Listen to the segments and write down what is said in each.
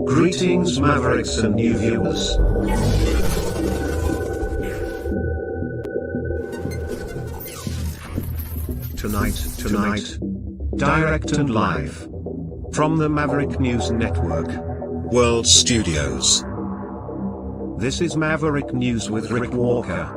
Greetings, Mavericks and new viewers. Tonight, direct and live from the Maverick News Network World Studios. This is Maverick News with Rick Walker.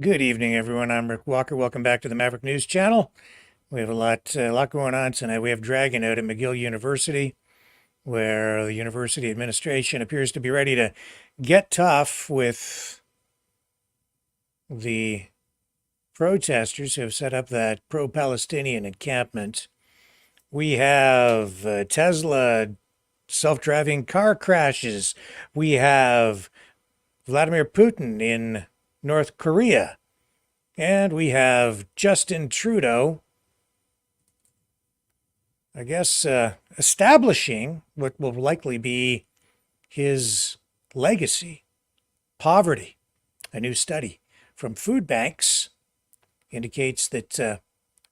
Good evening, everyone. I'm Rick Walker. Welcome back to the Maverick News Channel. We have a lot going on tonight. We have Dragon out at McGill University, where the university administration appears to be ready to get tough with the protesters who have set up that pro-Palestinian encampment. We have Tesla self-driving car crashes. We have Vladimir Putin in North Korea. And we have Justin Trudeau, I guess, establishing what will likely be his legacy, poverty. A new study from Foodbanks indicates that a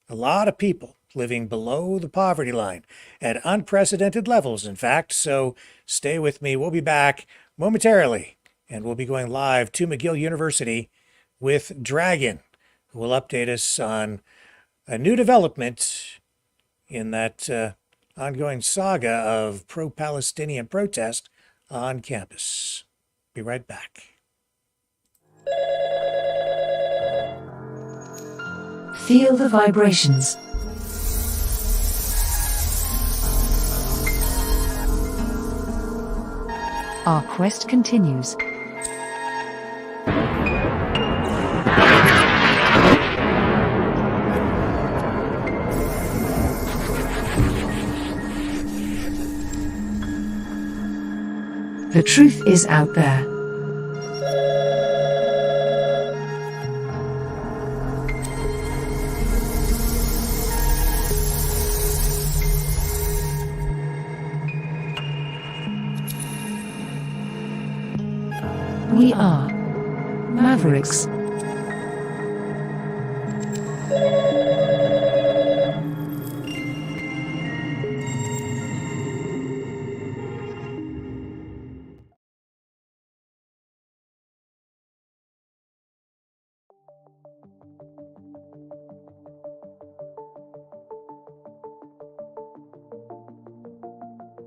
lot of people living below the poverty line at unprecedented levels, in fact. So stay with me. We'll be back momentarily. And we'll be going live to McGill University with Dragon, who will update us on a new development in that ongoing saga of pro-Palestinian protest on campus. Be right back. Feel the vibrations. Our quest continues. The truth is out there. We are Mavericks.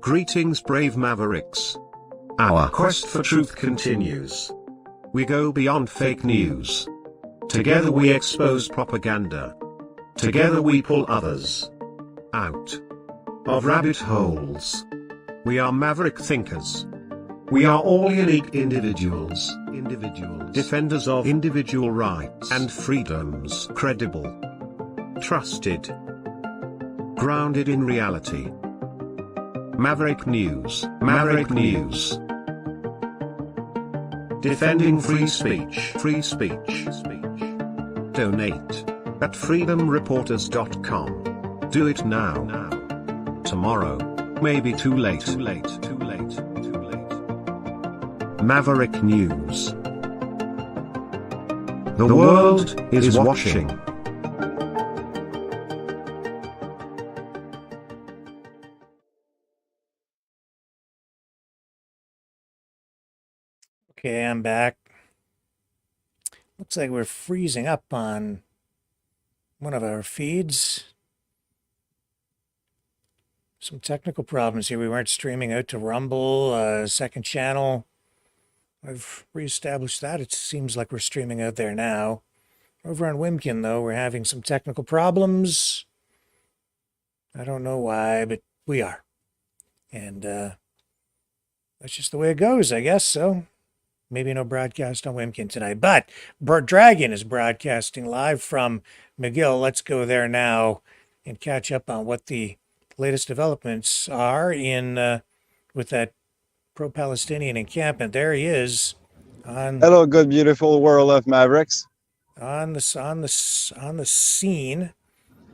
Greetings, brave Mavericks. Our quest for truth continues. We go beyond fake news. Together we expose propaganda. Together we pull others out of rabbit holes. We are Maverick thinkers. We are all unique individuals. Defenders of individual rights and freedoms. Credible. Trusted. Grounded in reality. Maverick News. Defending free speech. Donate at freedomreporters.com. Do it now. Tomorrow may be too late. Maverick News. The world is watching. Okay, I'm back. Looks like we're freezing up on one of our feeds. Some technical problems here. We weren't streaming out to Rumble, second channel. I've reestablished that. It seems like we're streaming out there now. Over on Wimkin, though, we're having some technical problems. I don't know why, but we are. And that's just the way it goes, I guess. So maybe no broadcast on Wimkin tonight. But Dragon is broadcasting live from McGill. Let's go there now and catch up on what the latest developments are in with that pro-Palestinian encampment. There he is. Hello, good, beautiful world of Mavericks. On the scene,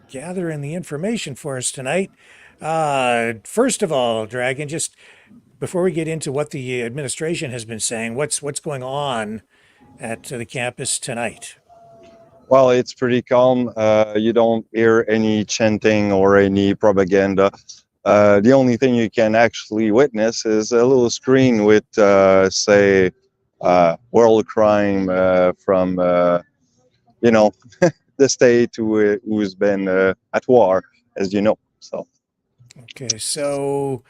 gathering the information for us tonight. First of all, Dragon, just before we get into what the administration has been saying, what's going on at the campus tonight? Well, it's pretty calm. You don't hear any chanting or any propaganda. The only thing you can actually witness is a little screen with, say, world crime from, the state who's been at war, as you know. So. Okay, so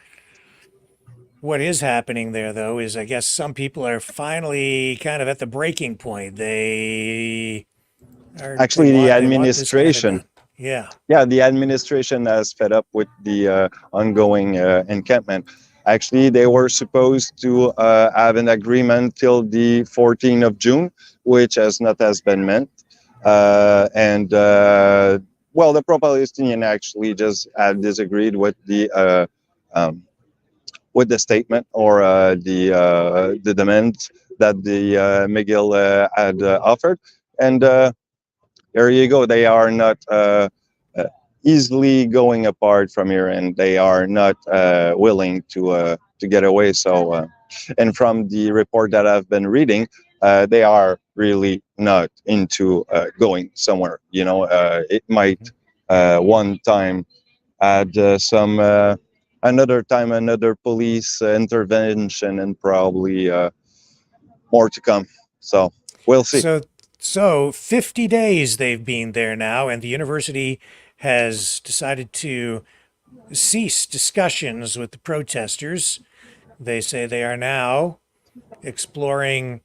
what is happening there, though, is I guess some people are finally kind of at the breaking point. They Actually, the want this kind of administration, done. Yeah. yeah, the administration has fed up with the ongoing encampment. Actually, they were supposed to have an agreement till the 14th of June, which has been met. And well, the pro-Palestinian actually just had disagreed with the statement or the demand that the McGill had offered, and there you go. They are not easily going apart from here, and they are not willing to get away. So, and from the report that I've been reading, they are really not into going somewhere. It might one time add some another time another police intervention, and probably more to come. So we'll see. So 50 days they've been there now, and the university has decided to cease discussions with the protesters. They say they are now exploring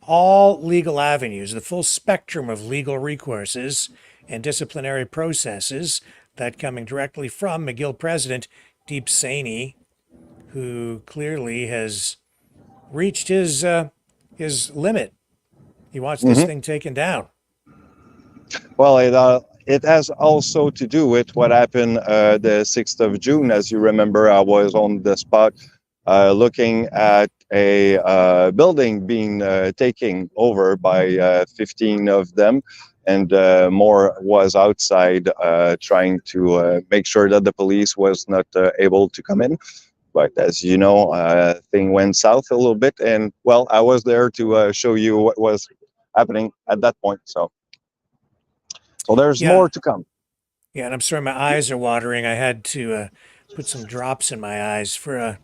all legal avenues, the full spectrum of legal recourses and disciplinary processes that coming directly from McGill president Deep Saini, who clearly has reached his limit. He wants this thing taken down. Well, it has also to do with what happened the 6th of June. As you remember, I was on the spot looking at a building being taken over by 15 of them, and more was outside trying to make sure that the police was not able to come in. But as you know, thing went south a little bit, and well, I was there to show you what was happening at that point. So there's more to come. Yeah, and I'm sorry, my eyes are watering. I had to put some drops in my eyes for a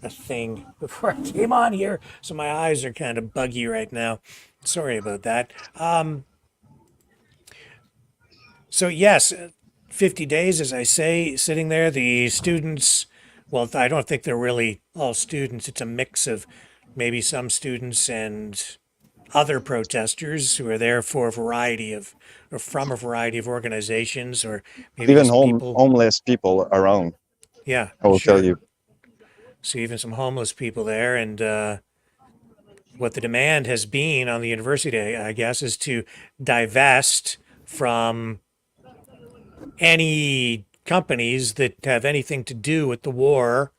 thing before I came on here, so my eyes are kind of buggy right now. Sorry about that. So yes, 50 days, as I say, sitting there. The students, well, I don't think they're really all students. It's a mix of maybe some students and other protesters who are there for a variety of, or from a variety of organizations, or maybe Even just people. homeless people around, Yeah, I will tell sure. you. So even some homeless people there, and what the demand has been on the university, I guess, is to divest from any companies that have anything to do with the war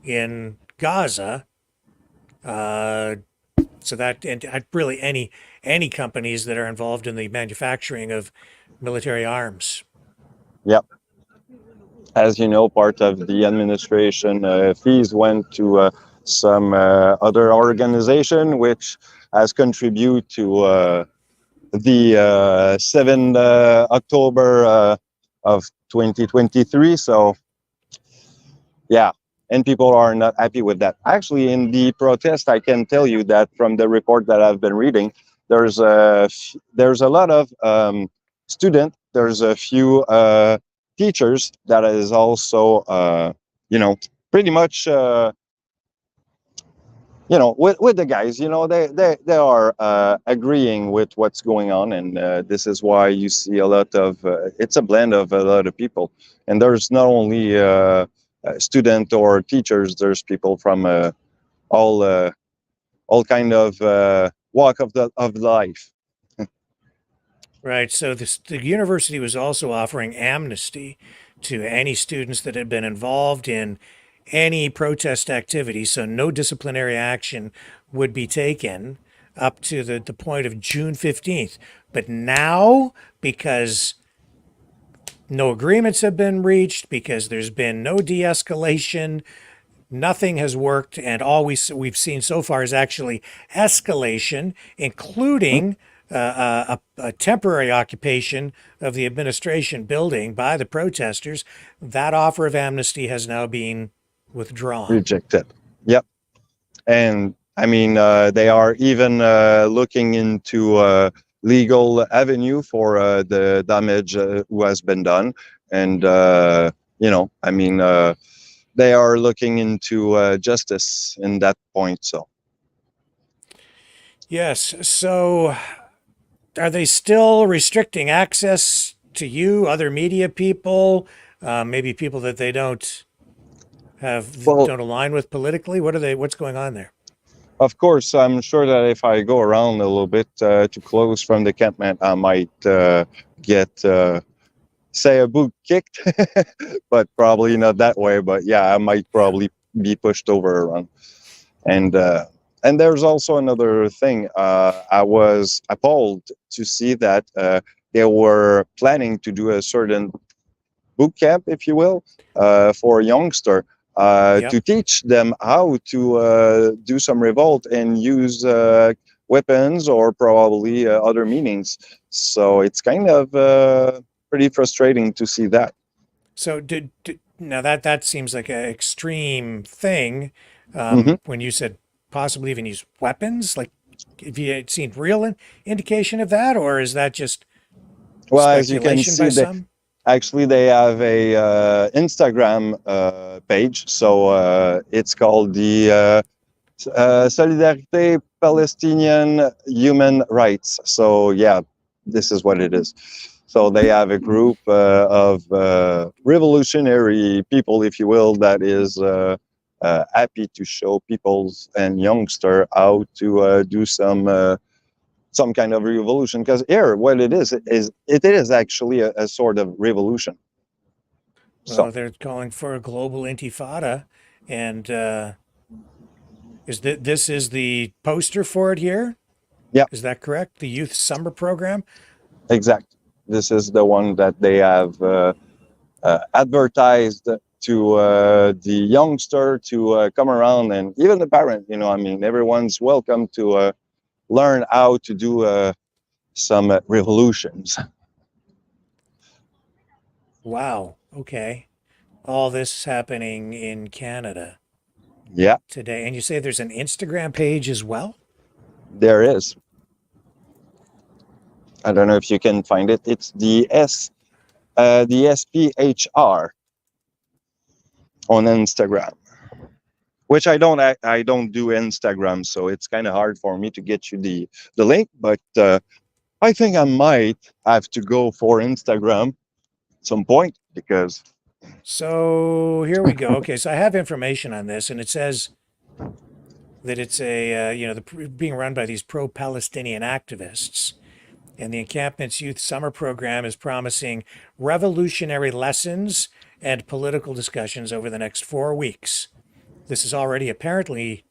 in Gaza. So that, and really any companies that are involved in the manufacturing of military arms. Yep. As you know, part of the administration fees went to some other organization, which has contributed to the 7 October of 2023. So, yeah, and people are not happy with that. Actually, in the protest, I can tell you that from the report that I've been reading, there's a lot of student. There's a few teachers that is also, pretty much. With the guys, they are agreeing with what's going on, and this is why you see a lot of it's a blend of a lot of people, and there's not only student or teachers, there's people from all kind of walk of life. Right. So the university was also offering amnesty to any students that had been involved in any protest activity. So no disciplinary action would be taken up to the point of June 15th. But now, because no agreements have been reached, because there's been no de escalation, nothing has worked, and all we've seen so far is actually escalation, including a temporary occupation of the administration building by the protesters. That offer of amnesty has now been withdrawn. Rejected. Yep. And I mean, they are even looking into legal avenue for the damage who has been done. And, you know, I mean, they are looking into justice in that point. So, Yes. So are they still restricting access to you, other media people, maybe people that they don't well, don't align with politically? What's going on there? of course, I'm sure that if I go around a little bit too close from the campment, I might get, say, a boot kicked, but probably not that way. But yeah, I might probably be pushed over around. And there's also another thing. I was appalled to see that they were planning to do a certain boot camp, if you will, for a youngster Yep. to teach them how to do some revolt and use weapons or probably other meanings. So it's kind of pretty frustrating to see that. So now that seems like an extreme thing. Hmm. When you said possibly even use weapons, like have you seen real indication of that, or is that just Well, as you can speculation by see, some? actually, they have a Instagram page. So it's called the Solidarité Palestinian Human Rights. So yeah, this is what it is. So they have a group of revolutionary people, if you will, that is happy to show peoples and youngster how to do some kind of revolution. Because here, what it is actually a sort of revolution. Well, So they're calling for a global intifada, and this is the poster for it here? yeah, Is that correct? The youth summer program? exactly. This is the one that they have advertised to the youngster to come around, and even the parent. You know, I mean, everyone's welcome to learn how to do some revolutions. Wow. Okay. All this happening in Canada Yeah, today. And you say there's an Instagram page as well? there is. I don't know if you can find it. It's the SPHR on Instagram, which I don't do Instagram, so it's kind of hard for me to get you the link. But I think I might have to go for Instagram at some point because So here we go. Okay, so I have information on this, and it says that it's being run by these pro-Palestinian activists, and the encampment's youth summer program is promising revolutionary lessons and political discussions over the next 4 weeks. This is already apparently,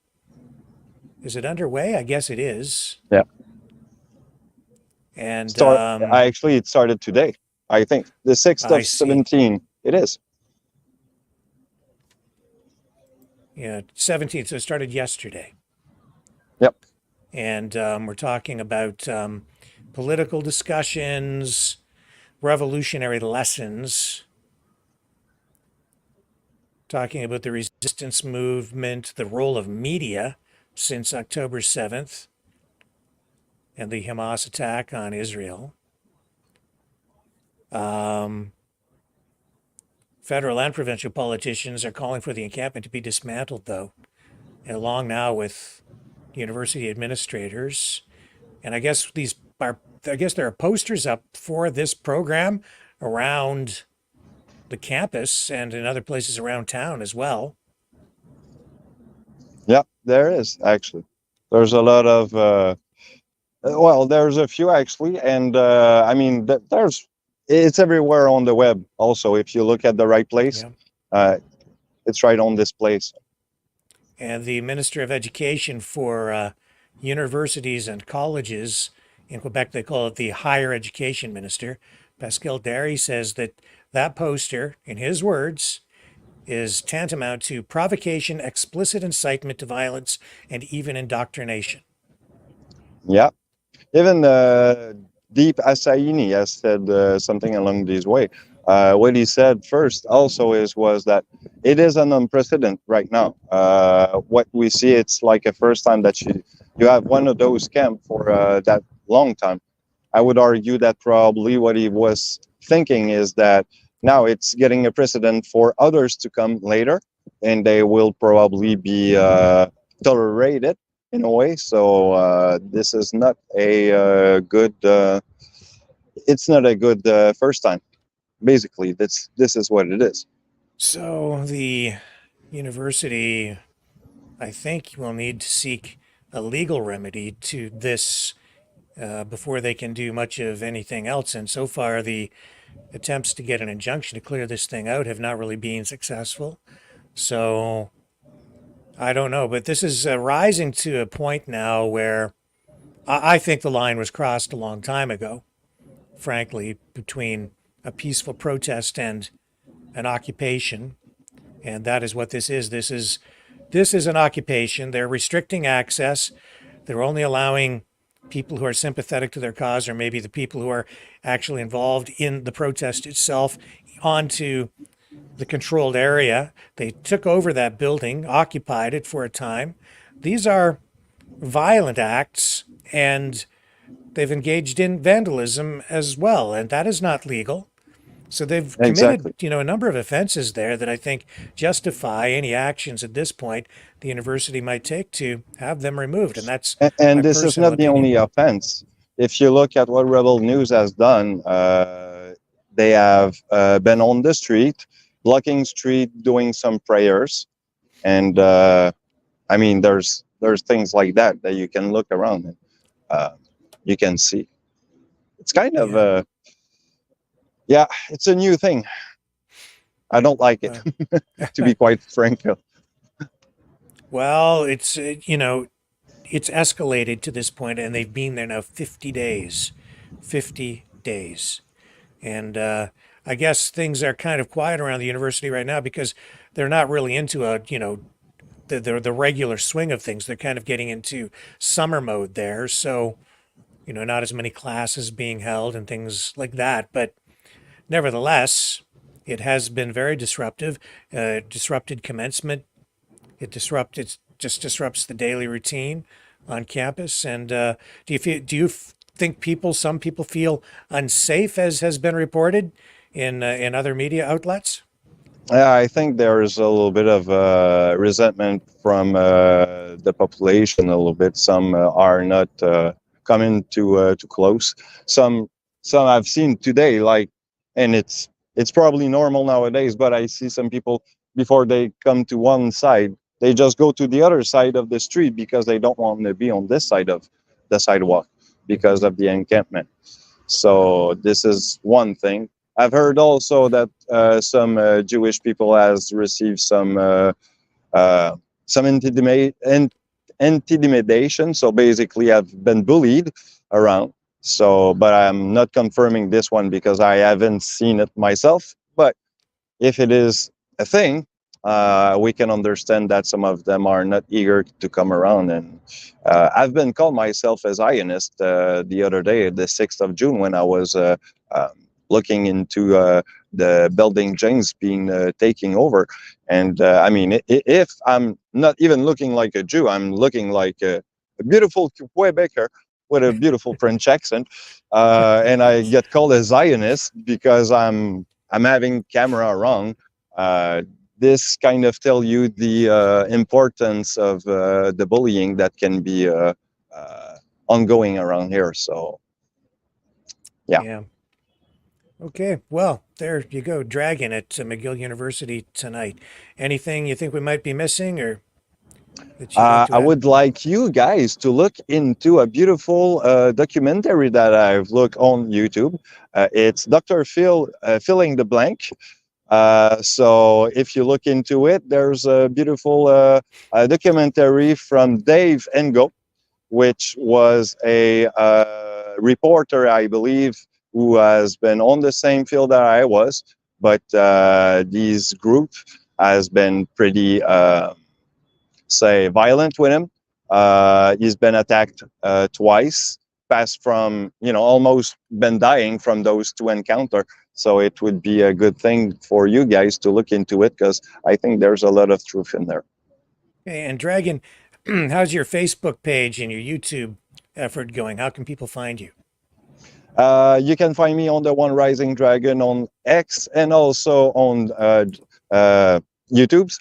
is it underway? I guess it is. yeah, And it started today. I think the 6th I of see. 17. It is. Yeah, 17th. So it started yesterday. Yep. And we're talking about political discussions, revolutionary lessons, talking about the resistance movement, the role of media since October 7th, and the Hamas attack on Israel. Federal and provincial politicians are calling for the encampment to be dismantled, though, along now with university administrators. And I guess there are posters up for this program around the campus and in other places around town as well. Yeah, there is actually. There's a lot of well, there's a few actually, and I mean, it's everywhere on the web. Also, if you look at the right place, Yeah. it's right on this place. And the Minister of Education for universities and colleges in Quebec, they call it the Higher Education Minister, Pascal Derry, says that poster, in his words, is tantamount to provocation, explicit incitement to violence, and even indoctrination. Yeah. Even Deep Asaini has said something along these way. What he said first also was that it is an unprecedented right now. What we see, it's like a first time that you have one of those camp for that long time. I would argue that probably what he was thinking is that now it's getting a precedent for others to come later, and they will probably be tolerated in a way. So this is not a good. It's not a good first time. Basically, this is what it is. So the university, I think, will need to seek a legal remedy to this before they can do much of anything else. And so far, the attempts to get an injunction to clear this thing out have not really been successful. So I don't know, but this is rising to a point now where I think the line was crossed a long time ago, frankly, between a peaceful protest and an occupation. And that is what this is. This is an occupation. They're restricting access. They're only allowing people who are sympathetic to their cause, or maybe the people who are actually involved in the protest itself, onto the controlled area. They took over that building, occupied it for a time. These are violent acts, and they've engaged in vandalism as well, and that is not legal. So they've committed, Exactly. a number of offenses there that I think justify any actions at this point the university might take to have them removed, and that's my And this is personal not the opinion. only offense. If you look at what Rebel News has done, they have been on the street, blocking street, doing some prayers, and I mean, there's things like that that you can look around and you can see. It's kind of Yeah. yeah, it's a new thing. I don't like it, Well, to be quite frank. well, it's escalated to this point, and they've been there now 50 days. 50 days. And I guess things are kind of quiet around the university right now because they're not really into the regular swing of things. They're kind of getting into summer mode there. So, not as many classes being held and things like that. But nevertheless, it has been very disruptive. Disrupted commencement. It just disrupts the daily routine on campus. And do you think some people feel unsafe, as has been reported in other media outlets? Yeah, I think there's a little bit of resentment from the population. A little bit. Some are not coming too close. Some some I've seen today, like, and it's probably normal nowadays. But I see some people before they come to one side, they just go to the other side of the street because they don't want to be on this side of the sidewalk because of the encampment. So this is one thing. I've heard also that some Jewish people has received uh, some intimidation. So basically, I've been bullied around. So, but I'm not confirming this one because I haven't seen it myself. But if it is a thing, we can understand that some of them are not eager to come around. And I've been called myself a Zionist the other day, the 6th of June, when I was um, looking into the building James being taking over. And I mean, if I'm not even looking like a Jew, I'm looking like a beautiful Quebecer with a beautiful French accent, and I get called a Zionist because I'm having camera wrong. This kind of tell you the importance of the bullying that can be ongoing around here. So, yeah. Yeah. Okay. Well, there you go. Dragon at McGill University tonight. Anything you think we might be missing, or that you'd like to I add? would like you guys to look into a beautiful documentary that I've looked on YouTube. It's Dr. Phil filling the blank. So if you look into it, there's a beautiful documentary from Dave Engo, which was a reporter, I believe, who has been on the same field that I was. But these group has been pretty, say, violent with him. He's been attacked twice, passed from, almost been dying from those two encounters. So it would be a good thing for you guys to look into it, because I think there's a lot of truth in there. And Dragon, how's your Facebook page and your YouTube effort going? How can people find you? You can find me on the One Rising Dragon on X and also on YouTube's.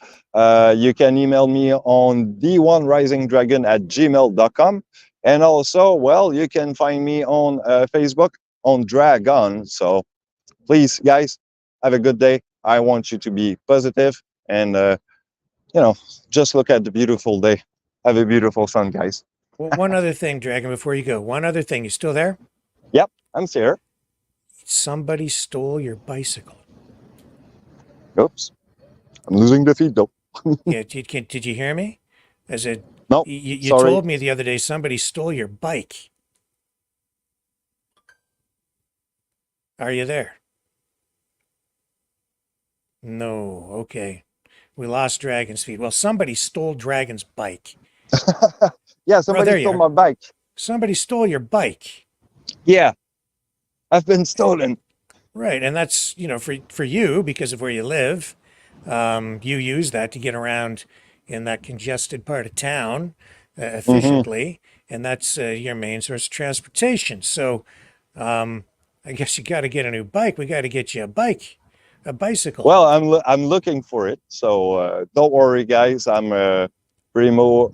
You can email me on the1risingdragon@gmail.com. And also, well, you can find me on Facebook on Dragon. So please, guys, have a good day. I want you to be positive and, just look at the beautiful day. Have a beautiful sun, guys. Well, one other thing, Dragon, before you go. One other thing. You still there? Yep, I'm here. Somebody stole your bicycle. Oops. I'm losing the feed, though. Yeah, did you hear me? No, you sorry. told me the other day somebody stole your bike. Are you there? No, okay. We lost Dragon's feed. Well, somebody stole Dragon's bike. Yeah, somebody stole my bike. Somebody stole your bike. Yeah, I've been stolen. Right, and that's, for you, because of where you live, you use that to get around in that congested part of town efficiently, and that's your main source of transportation. So I guess you got to get a new bike. We got to get you a bicycle. Well, I'm looking for it, so don't worry, guys. I'm pretty more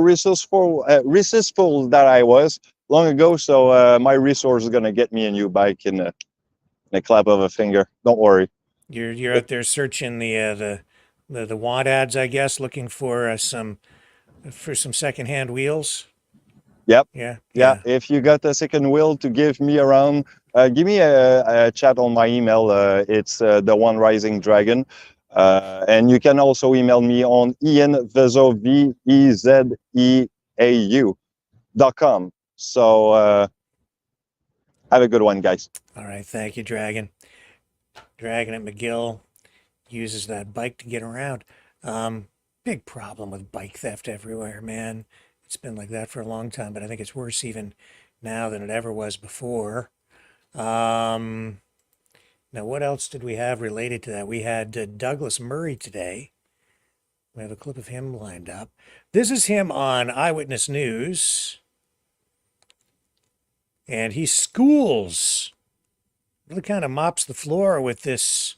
resourceful than I was long ago. So my resource is gonna get me a new bike in a clap of a finger. Don't worry. You're out there searching the want ads, I guess, looking for some secondhand wheels. Yep. Yeah. If you got a second wheel to give me around, give me a chat on my email. It's the One Rising Dragon, and you can also email me on ianvezeau.com. So have a good one, guys. All right, thank you, Dragon. Dragon at McGill uses that bike to get around. Big problem with bike theft everywhere, man. It's been like that for a long time, but I think it's worse even now than it ever was before. Now, what else did we have related to that? We had Douglas Murray today. We have a clip of him lined up. This is him on Eyewitness News. And he schools, really kind of mops the floor with this,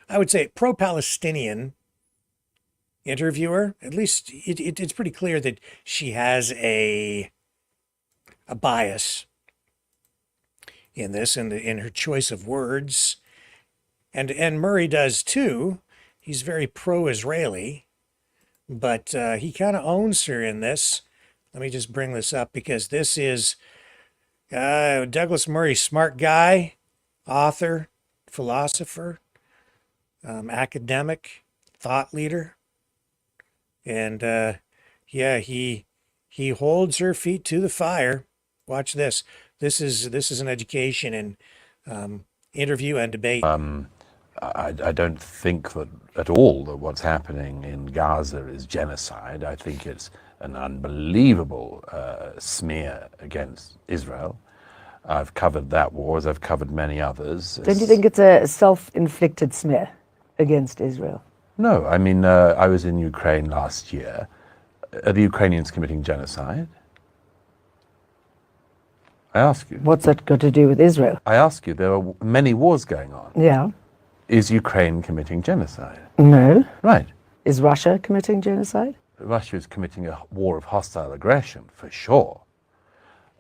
I would say, pro-Palestinian interviewer. At least it's pretty clear that she has a bias in this, in her choice of words, and Murray does too. He's very pro-Israeli, but he kind of owns her in this. Let me just bring this up because this is Douglas Murray, smart guy, author, philosopher, academic, thought leader. And he holds her feet to the fire. Watch this. This is an education in interview and debate. I don't think that at all that what's happening in Gaza is genocide. I think it's an unbelievable smear against Israel. I've covered that war, as I've covered many others. Don't you think it's a self-inflicted smear against Israel? No, I mean, I was in Ukraine last year. Are the Ukrainians committing genocide? I ask you. What's that got to do with Israel? I ask you, there are many wars going on. Yeah. Is Ukraine committing genocide? No. Right. Is Russia committing genocide? Russia is committing a war of hostile aggression, for sure.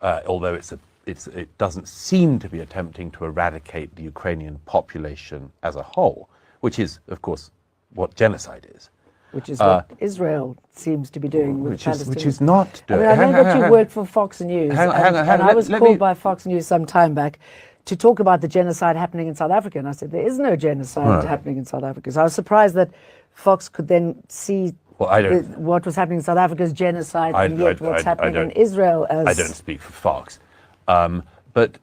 Although it doesn't seem to be attempting to eradicate the Ukrainian population as a whole, which is, of course, what genocide is. Which is what Israel seems to be doing with Palestine. Which is not doing. I know that you work for Fox News, and I was called by Fox News some time back to talk about the genocide happening in South Africa, and I said there is no genocide happening in South Africa. So I was surprised that Fox could then see what was happening in South Africa as genocide, and yet what's happening in Israel as... I don't speak for Fox. But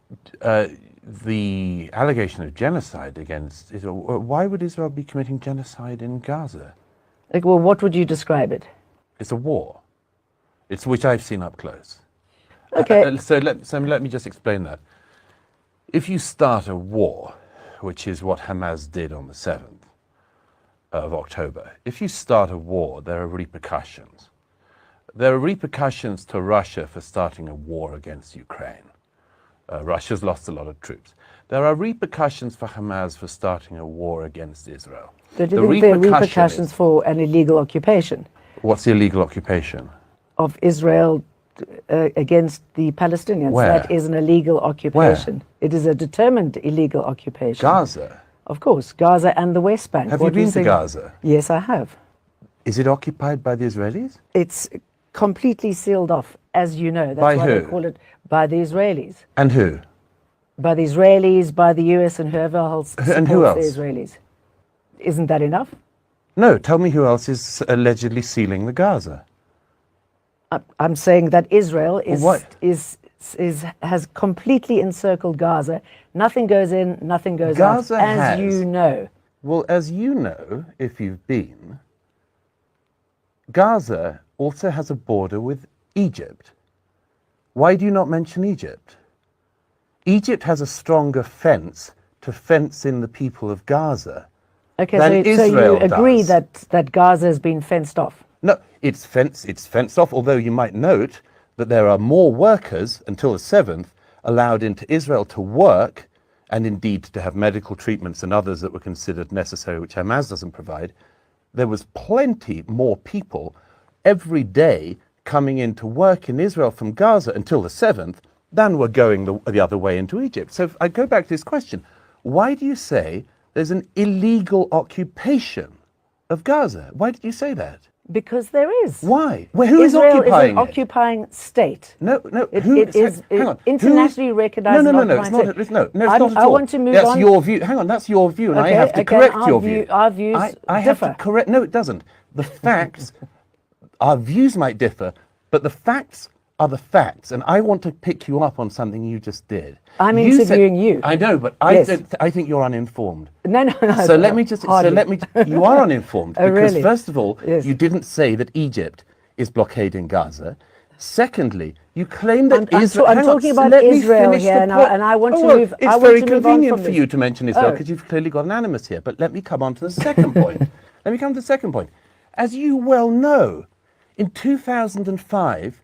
the allegation of genocide against Israel, why would Israel be committing genocide in Gaza? Like, well, what would you describe it? It's a war. It's which I've seen up close. Okay. So let me just explain that. If you start a war, which is what Hamas did on the 7th of October, if you start a war, there are repercussions. There are repercussions to Russia for starting a war against Ukraine. Russia's lost a lot of troops. There are repercussions for Hamas for starting a war against Israel. So do you think there are repercussions for an illegal occupation? What's the illegal occupation? Of Israel against the Palestinians. Where? That is an illegal occupation. Where? It is a determined illegal occupation. Gaza? Of course, Gaza and the West Bank. Have you been to Gaza? Yes, I have. Is it occupied by the Israelis? It's completely sealed off, as you know. That's By why who? they call it by the Israelis. And who? By the Israelis, by the US, and whoever else supports And who else? the Israelis. Isn't that enough? No, tell me who else is allegedly sealing the Gaza. I'm saying that Israel What? has completely encircled Gaza. Nothing goes in, nothing goes Gaza out, as has. you know. Well, as you know, if you've been, Gaza also has a border with Egypt. Why do you not mention Egypt? Egypt has a stronger fence to fence in the people of Gaza. Okay, than so you Israel agree does. that Gaza has been fenced off? No, it's fenced off, although you might note that there are more workers until the 7th allowed into Israel to work and indeed to have medical treatments and others that were considered necessary, which Hamas doesn't provide. There was plenty more people every day coming into work in Israel from Gaza until the 7th than were going the other way into Egypt. So if I go back to this question, why do you say there's an illegal occupation of Gaza? Why did you say that? Because there is. Why? Well, who is Israel occupying is an it? occupying state. No. It is hang on. internationally recognized. No. occupying It's not. state. It's not at I all. want to move that's on. your view. Hang on. That's your view, and I Okay, have to okay, correct our your view- view. our views I have to differ. correct. No, it doesn't. The facts, our views might differ, but the facts are the facts, and I want to pick you up on something you just did. I'm You said- interviewing you. I know, but Yes. I think you're uninformed. No. So let me just. Hardly. You are uninformed Oh, because really? first of all, Yes. you didn't say that Egypt is blockading Gaza. Secondly, you claim that Israel. I'm hang on, talking so about let me Israel finish here the now, point. and I want to well, move- It's I want very to move on convenient from for this. you to mention Israel Oh. because you've clearly got an animus here. But let me come on to the second point. Let me come to the second point. As you well know, in 2005.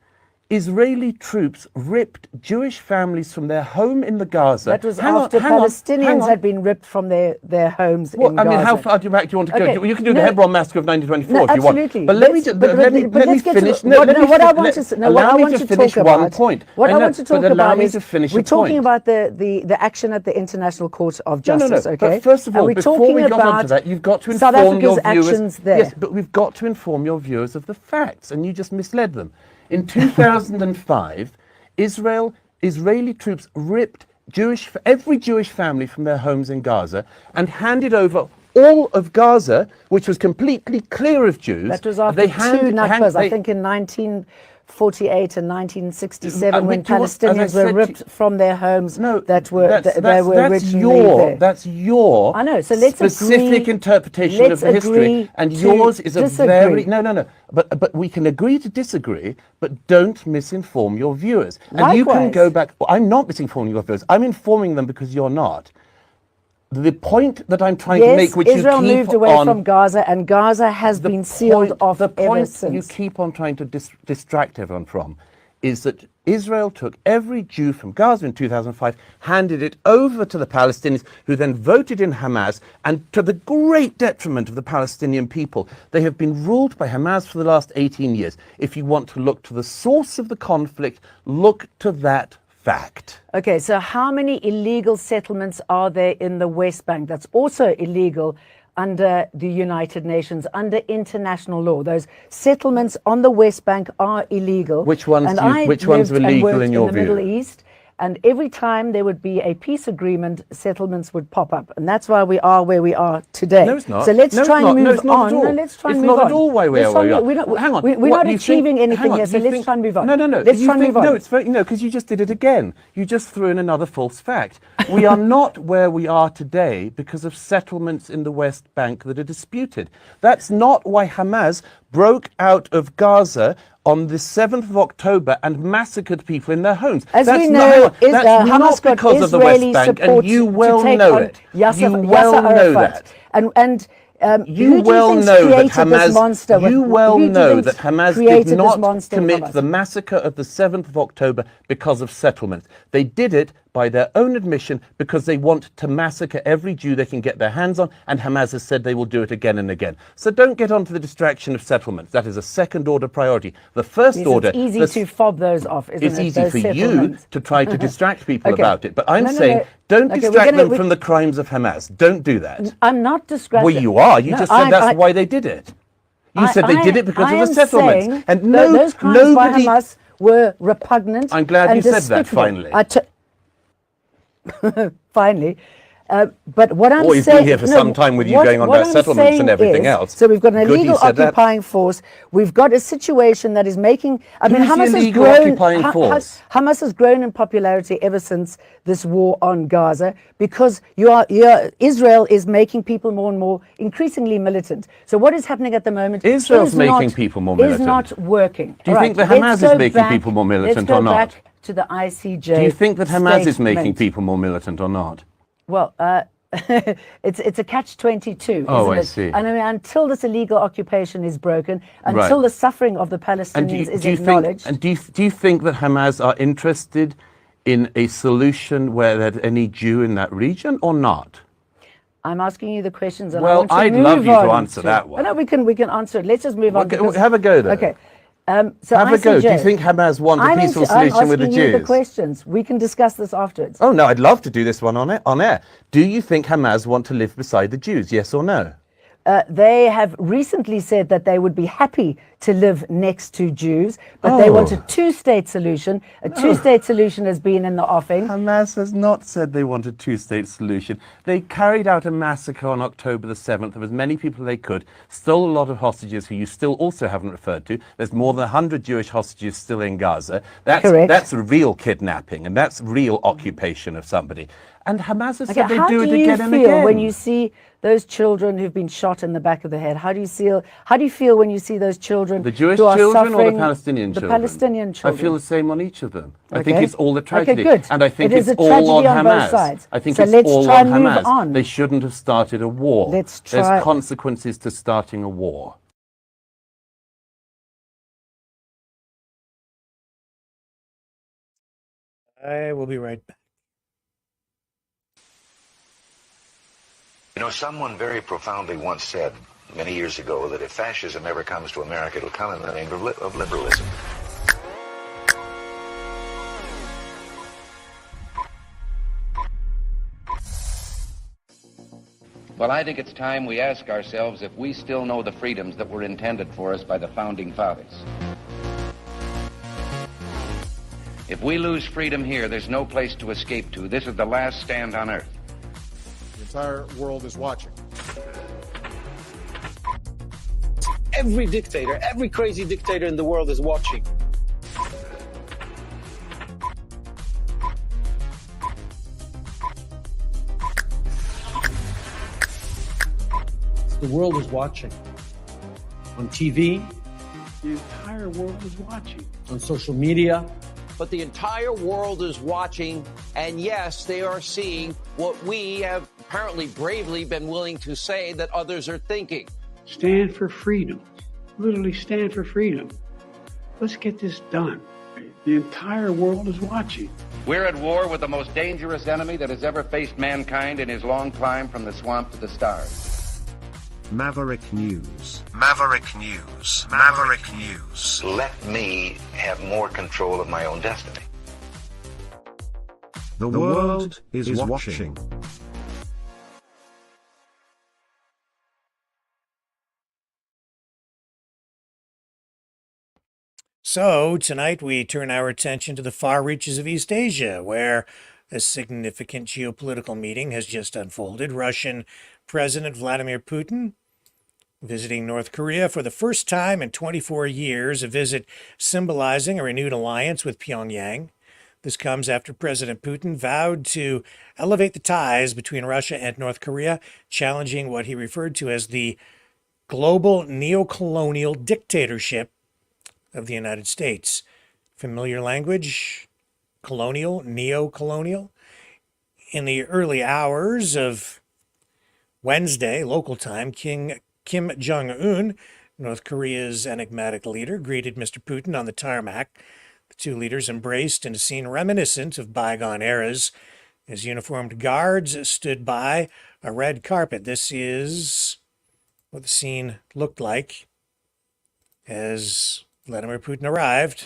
Israeli troops ripped Jewish families from their home in the Gaza. That was after Palestinians had been ripped from their homes in Gaza. I mean, how far back do you want to Okay, go? You can do no, the Hebron massacre of 1924 no, if you want. absolutely. But let me just let me let's get to finish. the- what I want to allow me to finish talk one about. point. What I know, want to talk but allow about me is to finish we're a talking point. about the action at the International Court of No. Justice. Okay. But first of all, and we're before talking we got about onto that, you've got to South inform your Africa's viewers. actions there. Yes, but we've got to inform your viewers of the facts, and you just misled them. In 2005, Israeli troops ripped every Jewish family from their homes in Gaza and handed over all of Gaza, which was completely clear of Jews. That was after two Nakbas, I think in 1948 and 1967, when Palestinians were ripped from their homes that were originally there. That's your I know, so let's specific agree, interpretation of the history, and yours is a very no. But we can agree to disagree, but don't misinform your viewers. And you can go back. Well, I'm not misinforming your viewers. I'm informing them because you're not. The point that I'm trying to make, which Israel you keep moved away on, from Gaza, and Gaza has been sealed off the ever point since. you keep on trying to distract everyone from is that Israel took every Jew from Gaza in 2005, handed it over to the Palestinians, who then voted in Hamas, and to the great detriment of the Palestinian people. They have been ruled by Hamas for the last 18 years. If you want to look to the source of the conflict, look to that fact. Okay, so how many illegal settlements are there in the West Bank that's also illegal under the United Nations, under international law? Those settlements on the West Bank are illegal. Which ones and which ones are lived and illegal worked in your the view? Middle East, And every time there would be a peace agreement, settlements would pop up. And that's why we are where we are today. No, it's not. So let's try and move on. No, let's try and it's move on. not at all where we are. Hang on. We're not achieving anything here, so let's try and move on. No. Let's try and move on. No, it's very, because you just did it again. You just threw in another false fact. We are not where we are today because of settlements in the West Bank that are disputed. That's not why Hamas broke out of Gaza on the 7th of October and massacred people in their homes. As we know, Hamas not because of the West Bank, and you well know it. You well know that. And you well know that Hamas. You well know that Hamas did not commit the massacre of the 7th of October because of settlements. They did it by their own admission because they want to massacre every Jew they can get their hands on, and Hamas has said they will do it again and again. So don't get onto the distraction of settlements. That is a second-order priority. The first order. It's easy to fob those off, isn't it? It's easy for you to try to distract people about it. But I'm saying don't distract them from the crimes of Hamas. Don't do that. I'm not distracting. Well, you are. You just said that's why they did it. You said they did it because of the settlements. And those crimes by Hamas were repugnant. I'm glad you said that finally. Finally. But what I'm saying... He's been here for some time with you going on about settlements and everything else. So we've got an illegal occupying force. We've got a situation that is making... I mean, Hamas has grown in popularity ever since this war on Gaza because Israel is making people more and more increasingly militant. So what is happening at the moment... Israel's making people more militant. ...is not working. Do you think that Hamas is making people more militant or not? Let's go back to the ICJ. Do you think that Hamas is making people more militant or not? Well, it's a catch-22, isn't it? I see. And I mean, until this illegal occupation is broken, until the suffering of the Palestinians is acknowledged... Do you think that Hamas are interested in a solution where there's any Jew in that region or not? I'm asking you the questions, and well, I'd love you to answer that one. No, we can answer it. Let's just move on. Have a go, then. Okay. So have a go. Do you think Hamas wants a peaceful solution with the Jews? I'm asking you the questions. We can discuss this afterwards. Oh, no, I'd love to do this one on air. Do you think Hamas want to live beside the Jews, yes or no? They have recently said that they would be happy to live next to Jews, but they want a two-state solution. A two-state solution has been in the offing. Hamas has not said they want a two-state solution. They carried out a massacre on October the 7th of as many people as they could, stole a lot of hostages who you still also haven't referred to. There's more than 100 Jewish hostages still in Gaza. Correct. That's real kidnapping, and that's real occupation of somebody. And Hamas has said they do it again and again. How do you feel when you see those children who've been shot in the back of the head? How do you feel when you see those children? The Jewish children or the Palestinian children? The Palestinian children. I feel the same on each of them. I think it's all a tragedy. Okay, good. And I think it's all on Hamas. I think it's all on Hamas. They shouldn't have started a war. There's consequences to starting a war. I will be right back. You know, someone very profoundly once said many years ago that if fascism ever comes to America, it'll come in the name of liberalism. Well, I think it's time we ask ourselves if we still know the freedoms that were intended for us by the Founding Fathers. If we lose freedom here, there's no place to escape to. This is the last stand on earth. The entire world is watching. Every dictator, every crazy dictator in the world is watching. The world is watching. On TV, the entire world is watching. On social media. But the entire world is watching, and yes, they are seeing what we have apparently bravely been willing to say that others are thinking. Stand for freedom. Literally stand for freedom. Let's get this done. The entire world is watching. We're at war with the most dangerous enemy that has ever faced mankind in his long climb from the swamp to the stars. Maverick News. Maverick News. Maverick News. Let me have more control of my own destiny. The world is watching. So tonight we turn our attention to the far reaches of East Asia, where a significant geopolitical meeting has just unfolded. Russian President Vladimir Putin visiting North Korea for the first time in 24 years, a visit symbolizing a renewed alliance with Pyongyang. This comes after President Putin vowed to elevate the ties between Russia and North Korea, challenging what he referred to as the global neocolonial dictatorship of the United States. Familiar language? Colonial, neo-colonial. In the early hours of Wednesday, local time, Kim Jong-un, North Korea's enigmatic leader, greeted Mr. Putin on the tarmac. The two leaders embraced in a scene reminiscent of bygone eras as uniformed guards stood by a red carpet. This is what the scene looked like as Vladimir Putin arrived.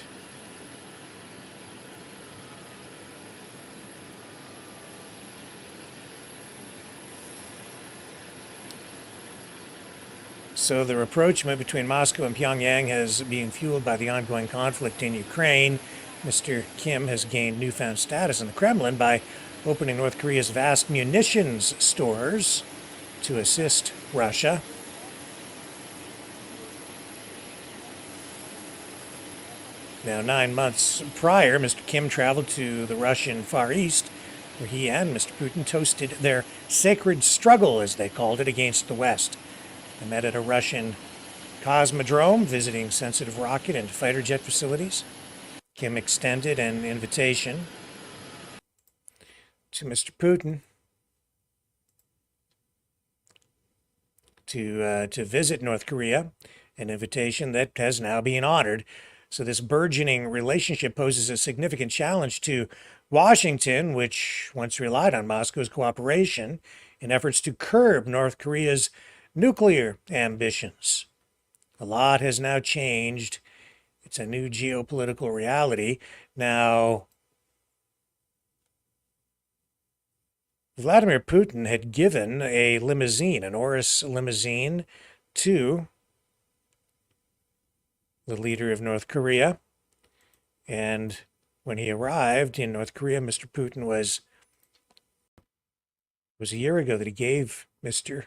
So the rapprochement between Moscow and Pyongyang has been fueled by the ongoing conflict in Ukraine. Mr. Kim has gained newfound status in the Kremlin by opening North Korea's vast munitions stores to assist Russia. Now, 9 months prior, Mr. Kim traveled to the Russian Far East, where he and Mr. Putin toasted their sacred struggle, as they called it, against the West. They met at a Russian cosmodrome, visiting sensitive rocket and fighter jet facilities. Kim extended an invitation to Mr. Putin to visit North Korea, an invitation that has now been honored. So this burgeoning relationship poses a significant challenge to Washington, which once relied on Moscow's cooperation in efforts to curb North Korea's nuclear ambitions. A lot has now changed. It's a new geopolitical reality. Now, Vladimir Putin had given a limousine, an Oris limousine, to the leader of North Korea. And when he arrived in North Korea, Mr. Putin was a year ago that he gave Mr.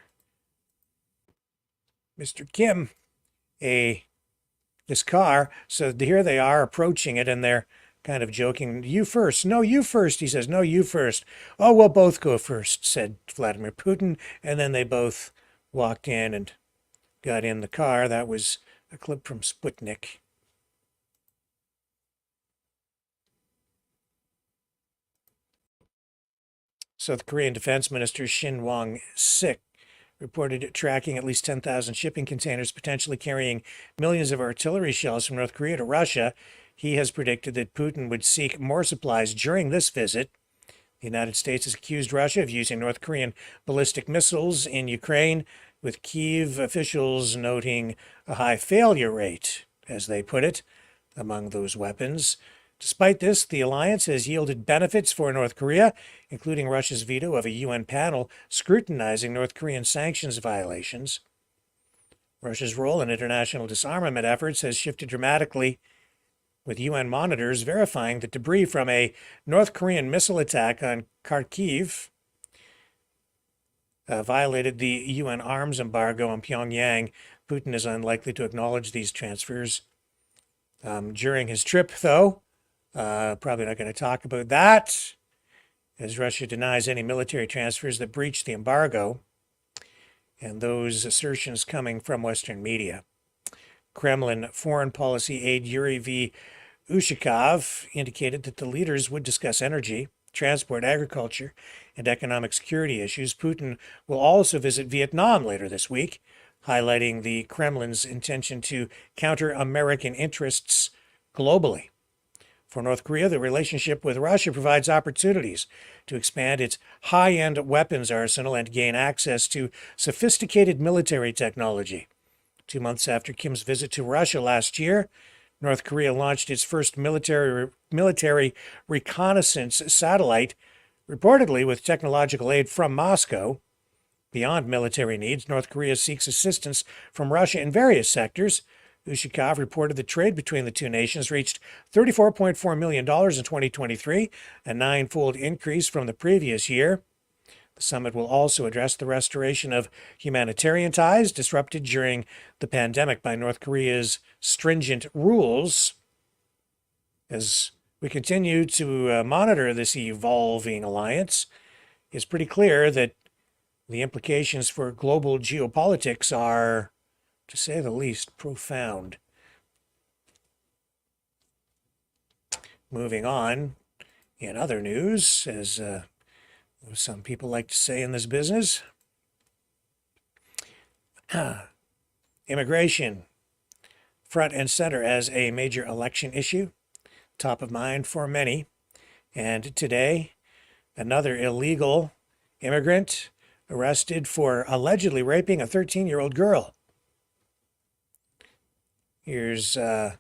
Kim this car. So here they are approaching it, and they're kind of joking. You first. No, you first. He says, no, you first. Oh, we'll both go first, said Vladimir Putin. And then they both walked in and got in the car. That was a clip from Sputnik. South Korean Defense Minister Shin Wong-sik reported tracking at least 10,000 shipping containers potentially carrying millions of artillery shells from North Korea to Russia. He has predicted that Putin would seek more supplies during this visit. The United States has accused Russia of using North Korean ballistic missiles in Ukraine, with Kyiv officials noting a high failure rate, as they put it, among those weapons. Despite this, the alliance has yielded benefits for North Korea, including Russia's veto of a UN panel scrutinizing North Korean sanctions violations. Russia's role in international disarmament efforts has shifted dramatically, with UN monitors verifying that debris from a North Korean missile attack on Kharkiv violated the UN arms embargo on Pyongyang. Putin is unlikely to acknowledge these transfers during his trip, though. Probably not going to talk about that, as Russia denies any military transfers that breach the embargo, and those assertions coming from Western media. Kremlin foreign policy aide Yuri V. Ushakov indicated that the leaders would discuss energy, transport, agriculture, and economic security issues. Putin will also visit Vietnam later this week, highlighting the Kremlin's intention to counter American interests globally. For North Korea, the relationship with Russia provides opportunities to expand its high-end weapons arsenal and gain access to sophisticated military technology. 2 months after Kim's visit to Russia last year, North Korea launched its first military reconnaissance satellite, reportedly with technological aid from Moscow. Beyond military needs, North Korea seeks assistance from Russia in various sectors, Ushakov reported the trade between the two nations reached $34.4 million in 2023, a nine-fold increase from the previous year. The summit will also address the restoration of humanitarian ties disrupted during the pandemic by North Korea's stringent rules. As we continue to monitor this evolving alliance, it's pretty clear that the implications for global geopolitics are, to say the least, profound. Moving on, in other news, as some people like to say in this business, immigration front and center as a major election issue, top of mind for many. And today, another illegal immigrant arrested for allegedly raping a 13-year-old girl. Here's some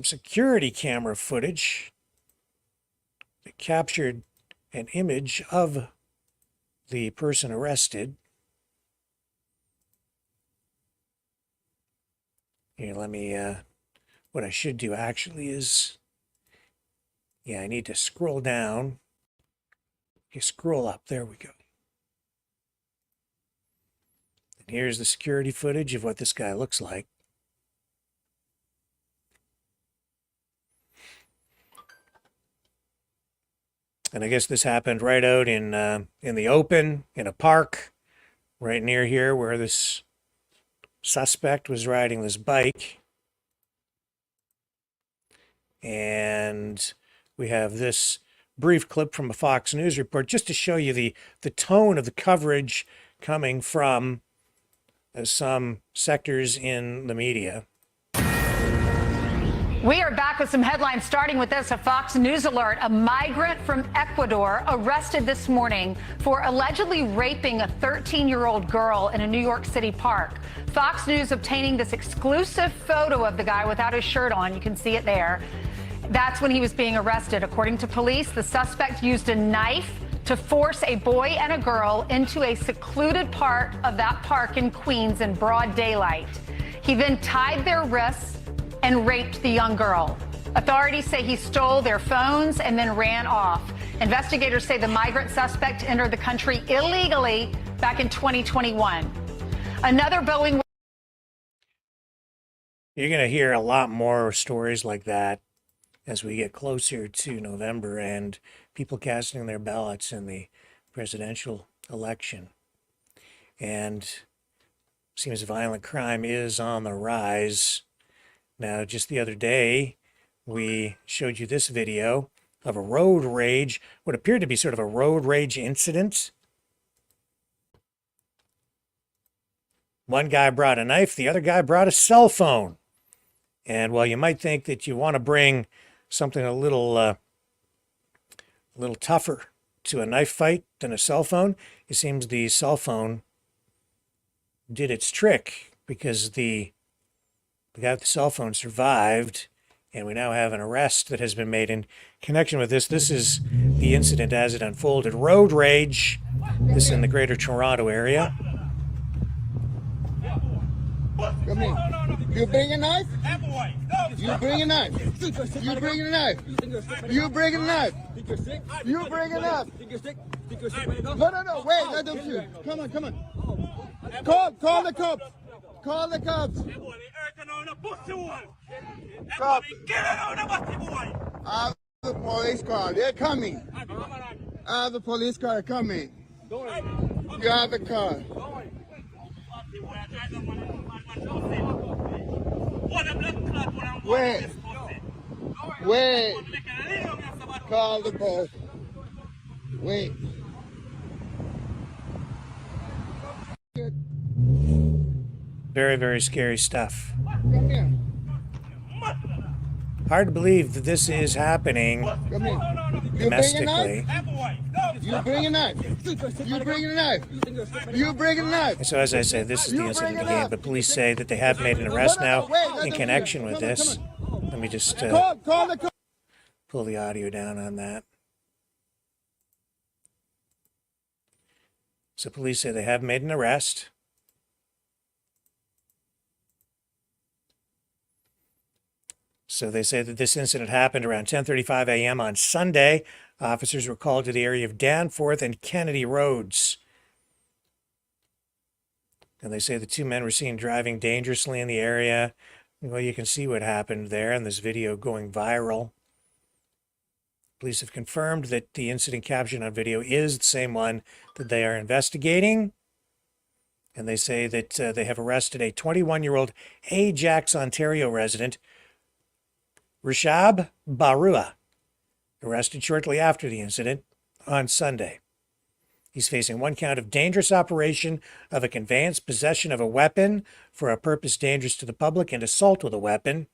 security camera footage that captured an image of the person arrested. Here, let me, what I should do actually is, I need to scroll down. You scroll up, there we go. And here's the security footage of what this guy looks like. And I guess this happened right out in the open, in a park, right near here where this suspect was riding this bike. And we have this brief clip from a Fox News report just to show you the tone of the coverage coming from some sectors in the media. We are back with some headlines, starting with this, a Fox News alert. A migrant from Ecuador arrested this morning for allegedly raping a 13-year-old girl in a New York City park. Fox News obtaining this exclusive photo of the guy without his shirt on. You can see it there. That's when he was being arrested. According to police, the suspect used a knife to force a boy and a girl into a secluded part of that park in Queens in broad daylight. He then tied their wrists and raped the young girl. Authorities say he stole their phones and then ran off. Investigators say the migrant suspect entered the country illegally back in 2021. Another Boeing... You're going to hear a lot more stories like that as we get closer to November and people casting their ballots in the presidential election. And seems violent crime is on the rise. Now, just the other day, we showed you this video of a road rage, what appeared to be sort of a road rage incident. One guy brought a knife, the other guy brought a cell phone. And while you might think that you want to bring something a little tougher to a knife fight than a cell phone, it seems the cell phone did its trick, because the guy with the cell phone survived, and we now have an arrest that has been made in connection with this. This is the incident as it unfolded. Road rage. This is in the greater Toronto area. Come here. You bring a knife? You bring a knife. You bring a knife. You bring a knife. You bring a knife. No. Wait, let them shoot. Come on. Call the cops. Call the cops. Cops. I have the police car. They're coming. I have the police car coming. You have the car. Wait. Call the police. Wait. Very, very scary stuff. Come here. Hard to believe that this is happening Come here. domestically. You bring a knife. You bring a knife. You bring a knife. So as I say, this is the incident again, but police say that they have made an arrest now in connection with this. Let me just pull the audio down on that. So police say they have made an arrest. So they say that this incident happened around 10:35 a.m. on Sunday. Officers were called to the area of Danforth and Kennedy Roads. And they say the two men were seen driving dangerously in the area. Well, you can see what happened there in this video going viral. Police have confirmed that the incident captured on video is the same one that they are investigating. And they say that they have arrested a 21-year-old Ajax, Ontario resident, Rishab Barua, arrested shortly after the incident on Sunday. He's facing one count of dangerous operation of a conveyance, possession of a weapon for a purpose dangerous to the public, and assault with a weapon.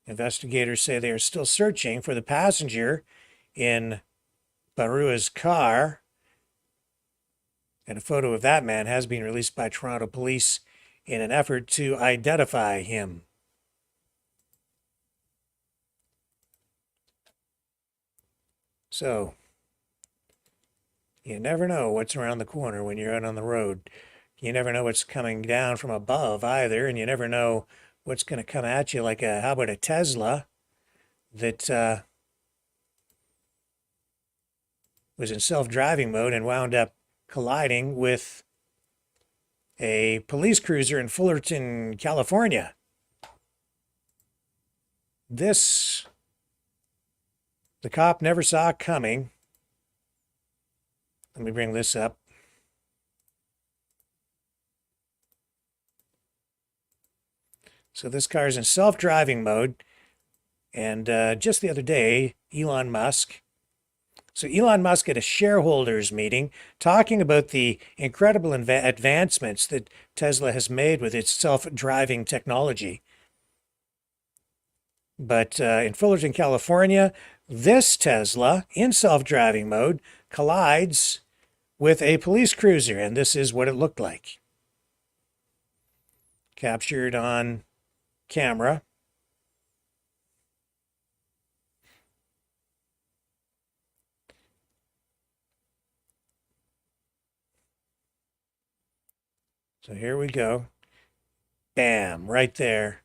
Investigators say they are still searching for the passenger in Barua's car. And a photo of that man has been released by Toronto police in an effort to identify him. So, you never know what's around the corner when you're out on the road. You never know what's coming down from above either, and you never know what's going to come at you, like how about a Tesla that was in self-driving mode and wound up colliding with a police cruiser in Fullerton, California. This, the cop never saw coming. Let me bring this up. So this car is in self-driving mode. And just the other day, Elon Musk at a shareholders meeting talking about the incredible advancements that Tesla has made with its self-driving technology. But in Fullerton, California, this Tesla in self-driving mode collides with a police cruiser, and this is what it looked like. Captured on camera. So here we go. Bam, right there.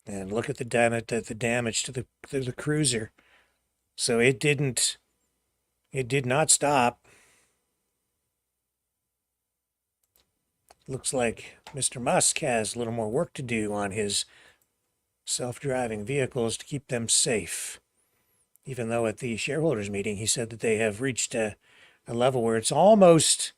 And look at the damage to the cruiser. So it did not stop. Looks like Mr. Musk has a little more work to do on his self-driving vehicles to keep them safe. Even though at the shareholders meeting he said that they have reached a level where it's almost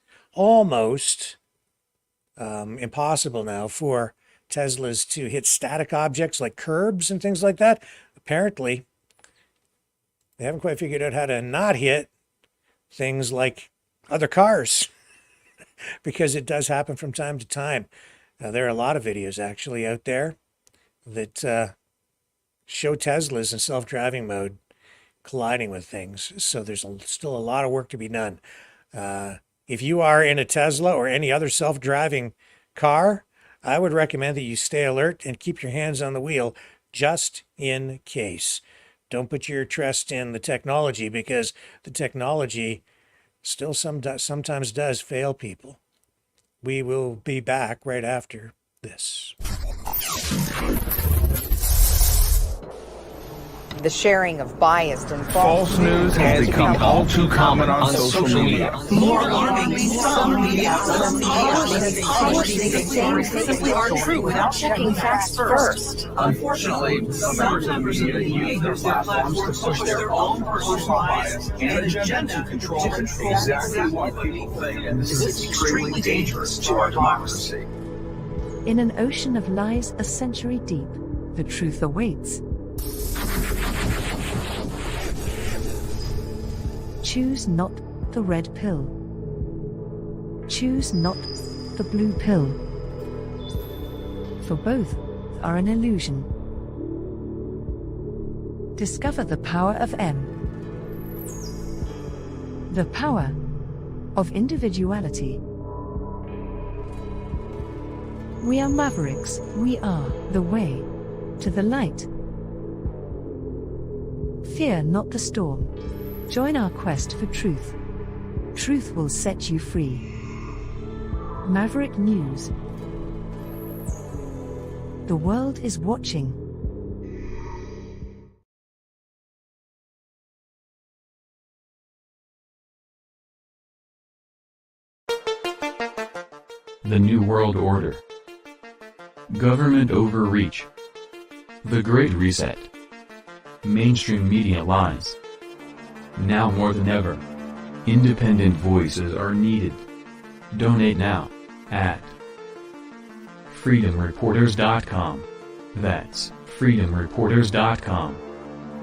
impossible now for Teslas to hit static objects like curbs and things like that. Apparently, they haven't quite figured out how to not hit things like other cars, because it does happen from time to time. There are a lot of videos actually out there that show Teslas in self-driving mode colliding with things. So there's still a lot of work to be done. If you are in a Tesla or any other self-driving car, I would recommend that you stay alert and keep your hands on the wheel just in case. Don't put your trust in the technology, because the technology still sometimes does fail people. We will be back right after this. The sharing of biased and false news has become all too common on social media. More alarmingly, some media outlets simply aren't true without checking facts first. Unfortunately, some members of the media use their platforms to push their own personal bias and agenda to control exactly what people think, and this is extremely dangerous to our democracy. In an ocean of lies a century deep, the truth awaits. Choose not the red pill. Choose not the blue pill. For both are an illusion. Discover the power of M. The power of individuality. We are Mavericks. We are the way to the light. Fear not the storm. Join our quest for truth. Truth will set you free. Maverick News. The world is watching. The New World Order. Government overreach. The Great Reset. Mainstream media lies. Now more than ever, independent voices are needed. Donate now at freedomreporters.com. That's freedomreporters.com.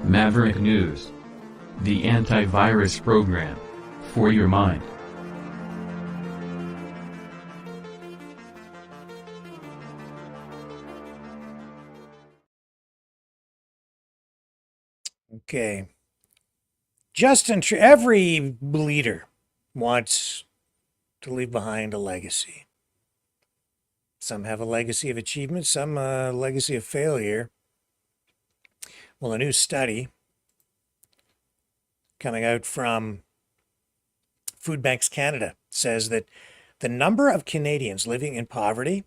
Maverick News. The antivirus program for your mind. Okay. Every leader wants to leave behind a legacy. Some have a legacy of achievement, some a legacy of failure. Well, a new study coming out from Foodbanks Canada says that the number of Canadians living in poverty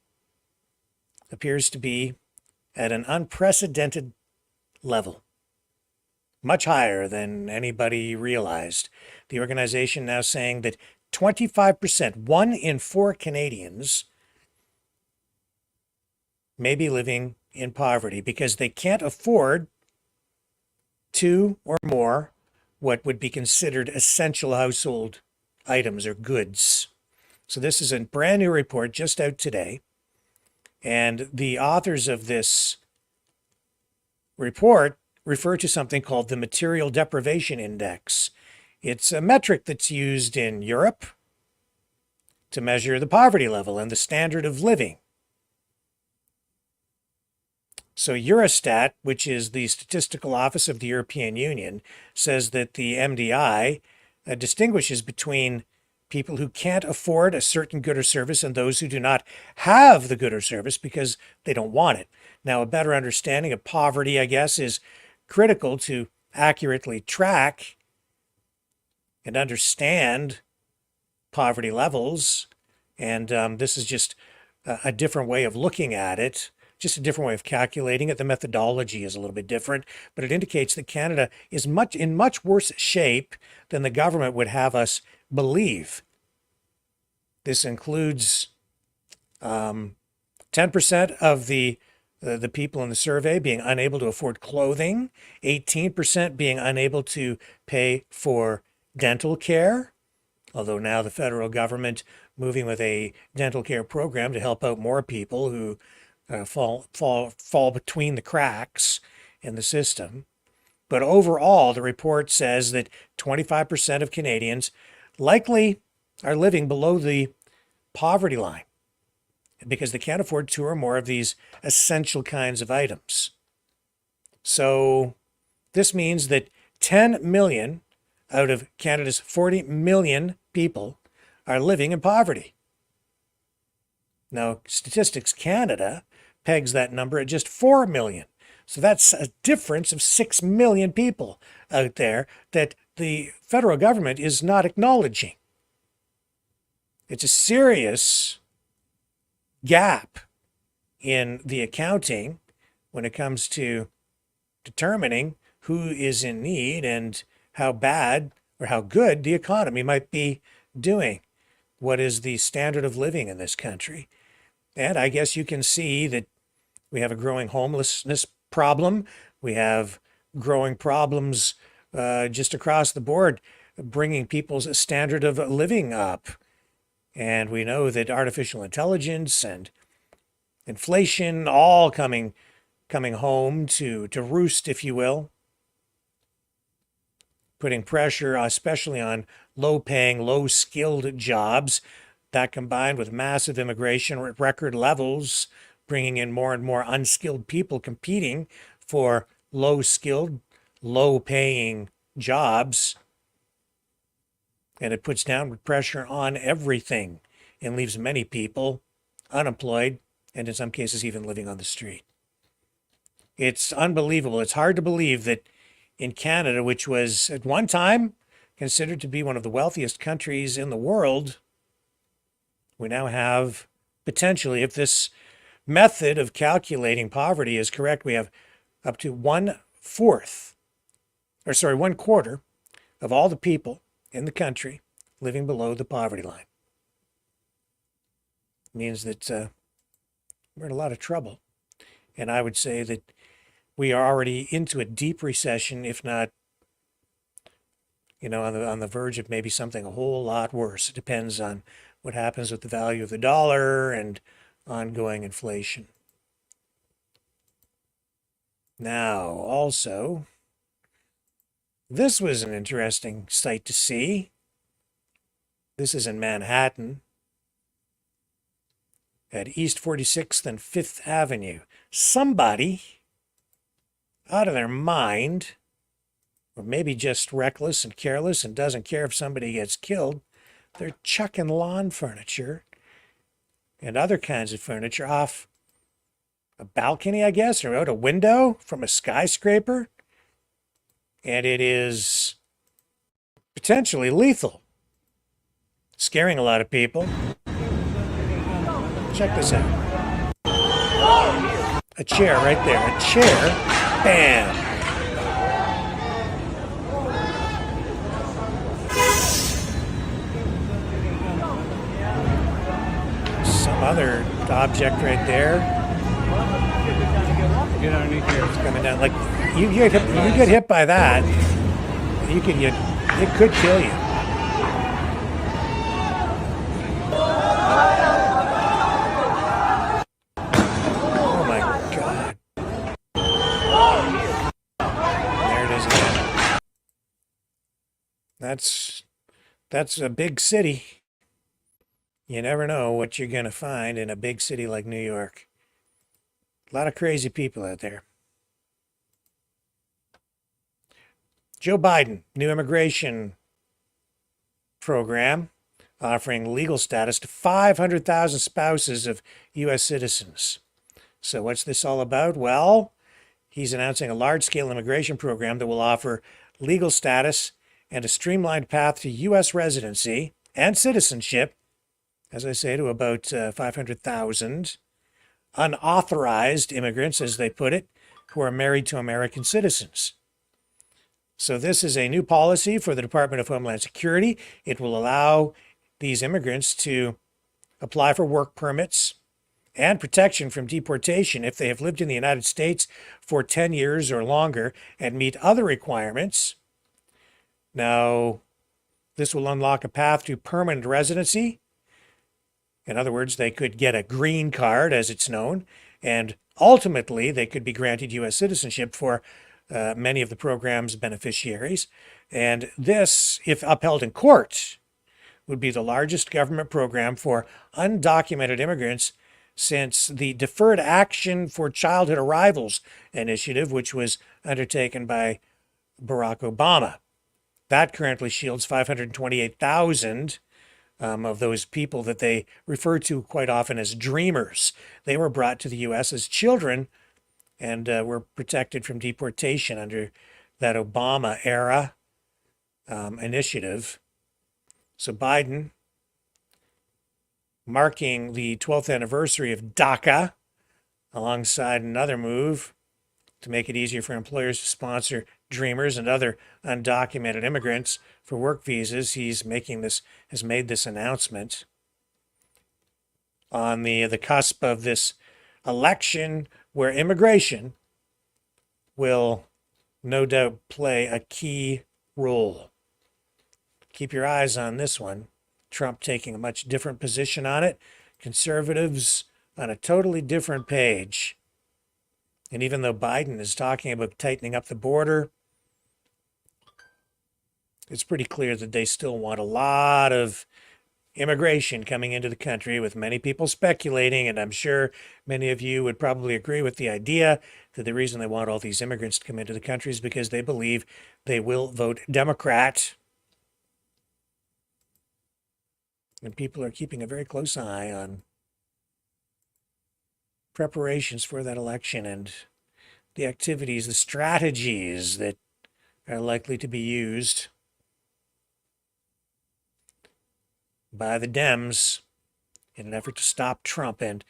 appears to be at an unprecedented level, much higher than anybody realized. The organization now saying that 25%, 1 in 4 Canadians, may be living in poverty because they can't afford 2 or more what would be considered essential household items or goods. So this is a brand new report just out today. And the authors of this report refer to something called the Material Deprivation Index. It's a metric that's used in Europe to measure the poverty level and the standard of living. So Eurostat, which is the statistical office of the European Union, says that the MDI distinguishes between people who can't afford a certain good or service and those who do not have the good or service because they don't want it. Now, a better understanding of poverty, I guess, is critical to accurately track and understand poverty levels. And this is just a different way of looking at it, just a different way of calculating it. The methodology is a little bit different, but it indicates that Canada is in much worse shape than the government would have us believe. This includes 10% of the people in the survey being unable to afford clothing, 18% being unable to pay for dental care, although now the federal government moving with a dental care program to help out more people who fall between the cracks in the system. But overall, the report says that 25% of Canadians likely are living below the poverty line because they can't afford 2 or more of these essential kinds of items. So this means that 10 million out of Canada's 40 million people are living in poverty. Now, Statistics Canada pegs that number at just 4 million. So that's a difference of 6 million people out there that the federal government is not acknowledging. It's a serious gap in the accounting when it comes to determining who is in need and how bad or how good the economy might be doing. What is the standard of living in this country? And I guess you can see that we have a growing homelessness problem. We have growing problems just across the board, bringing people's standard of living up. And we know that artificial intelligence and inflation all coming home to roost, if you will, putting pressure especially on low-paying, low-skilled jobs. That combined with massive immigration at record levels, bringing in more and more unskilled people competing for low-skilled, low-paying jobs. And it puts downward pressure on everything and leaves many people unemployed and in some cases even living on the street. It's unbelievable. It's hard to believe that in Canada, which was at one time considered to be one of the wealthiest countries in the world, we now have potentially, if this method of calculating poverty is correct, we have up to 1/quarter of all the people in the country living below the poverty line. It means that we're in a lot of trouble. And I would say that we are already into a deep recession, if not, on the verge of maybe something a whole lot worse. It depends on what happens with the value of the dollar and ongoing inflation. Now, also, this was an interesting sight to see. This is in Manhattan at East 46th and 5th Avenue. Somebody, out of their mind, or maybe just reckless and careless and doesn't care if somebody gets killed, they're chucking lawn furniture and other kinds of furniture off a balcony, I guess, or out a window from a skyscraper. And it is potentially lethal, scaring a lot of people. Check this out. A chair right there. A chair. Bam. Some other object right there. Get underneath here. It's coming down. Like you get hit by that, it could kill you. Oh my God. There it is again. That's a big city. You never know what you're going to find in a big city like New York. A lot of crazy people out there. Joe Biden, new immigration program offering legal status to 500,000 spouses of U.S. citizens. So what's this all about? Well, he's announcing a large-scale immigration program that will offer legal status and a streamlined path to U.S. residency and citizenship, as I say, to about 500,000 unauthorized immigrants, as they put it, who are married to American citizens. So this is a new policy for the Department of Homeland Security. It will allow these immigrants to apply for work permits and protection from deportation if they have lived in the United States for 10 years or longer and meet other requirements. Now, this will unlock a path to permanent residency. In other words, they could get a green card, as it's known, and ultimately they could be granted U.S. citizenship for many of the program's beneficiaries. And this, if upheld in court, would be the largest government program for undocumented immigrants since the Deferred Action for Childhood Arrivals initiative, which was undertaken by Barack Obama. That currently shields 528,000 of those people that they refer to quite often as dreamers. They were brought to the U.S. as children and were protected from deportation under that Obama era initiative. So Biden, marking the 12th anniversary of DACA, alongside another move to make it easier for employers to sponsor dreamers and other undocumented immigrants for work visas, has made this announcement on the cusp of this election where immigration will no doubt play a key role. Keep your eyes on this one. Trump taking a much different position on it. Conservatives on a totally different page. And even though Biden is talking about tightening up the border, it's pretty clear that they still want a lot of immigration coming into the country, with many people speculating, and I'm sure many of you would probably agree with the idea that the reason they want all these immigrants to come into the country is because they believe they will vote Democrat. And people are keeping a very close eye on preparations for that election and the activities, the strategies that are likely to be used by the Dems in an effort to stop Trump. And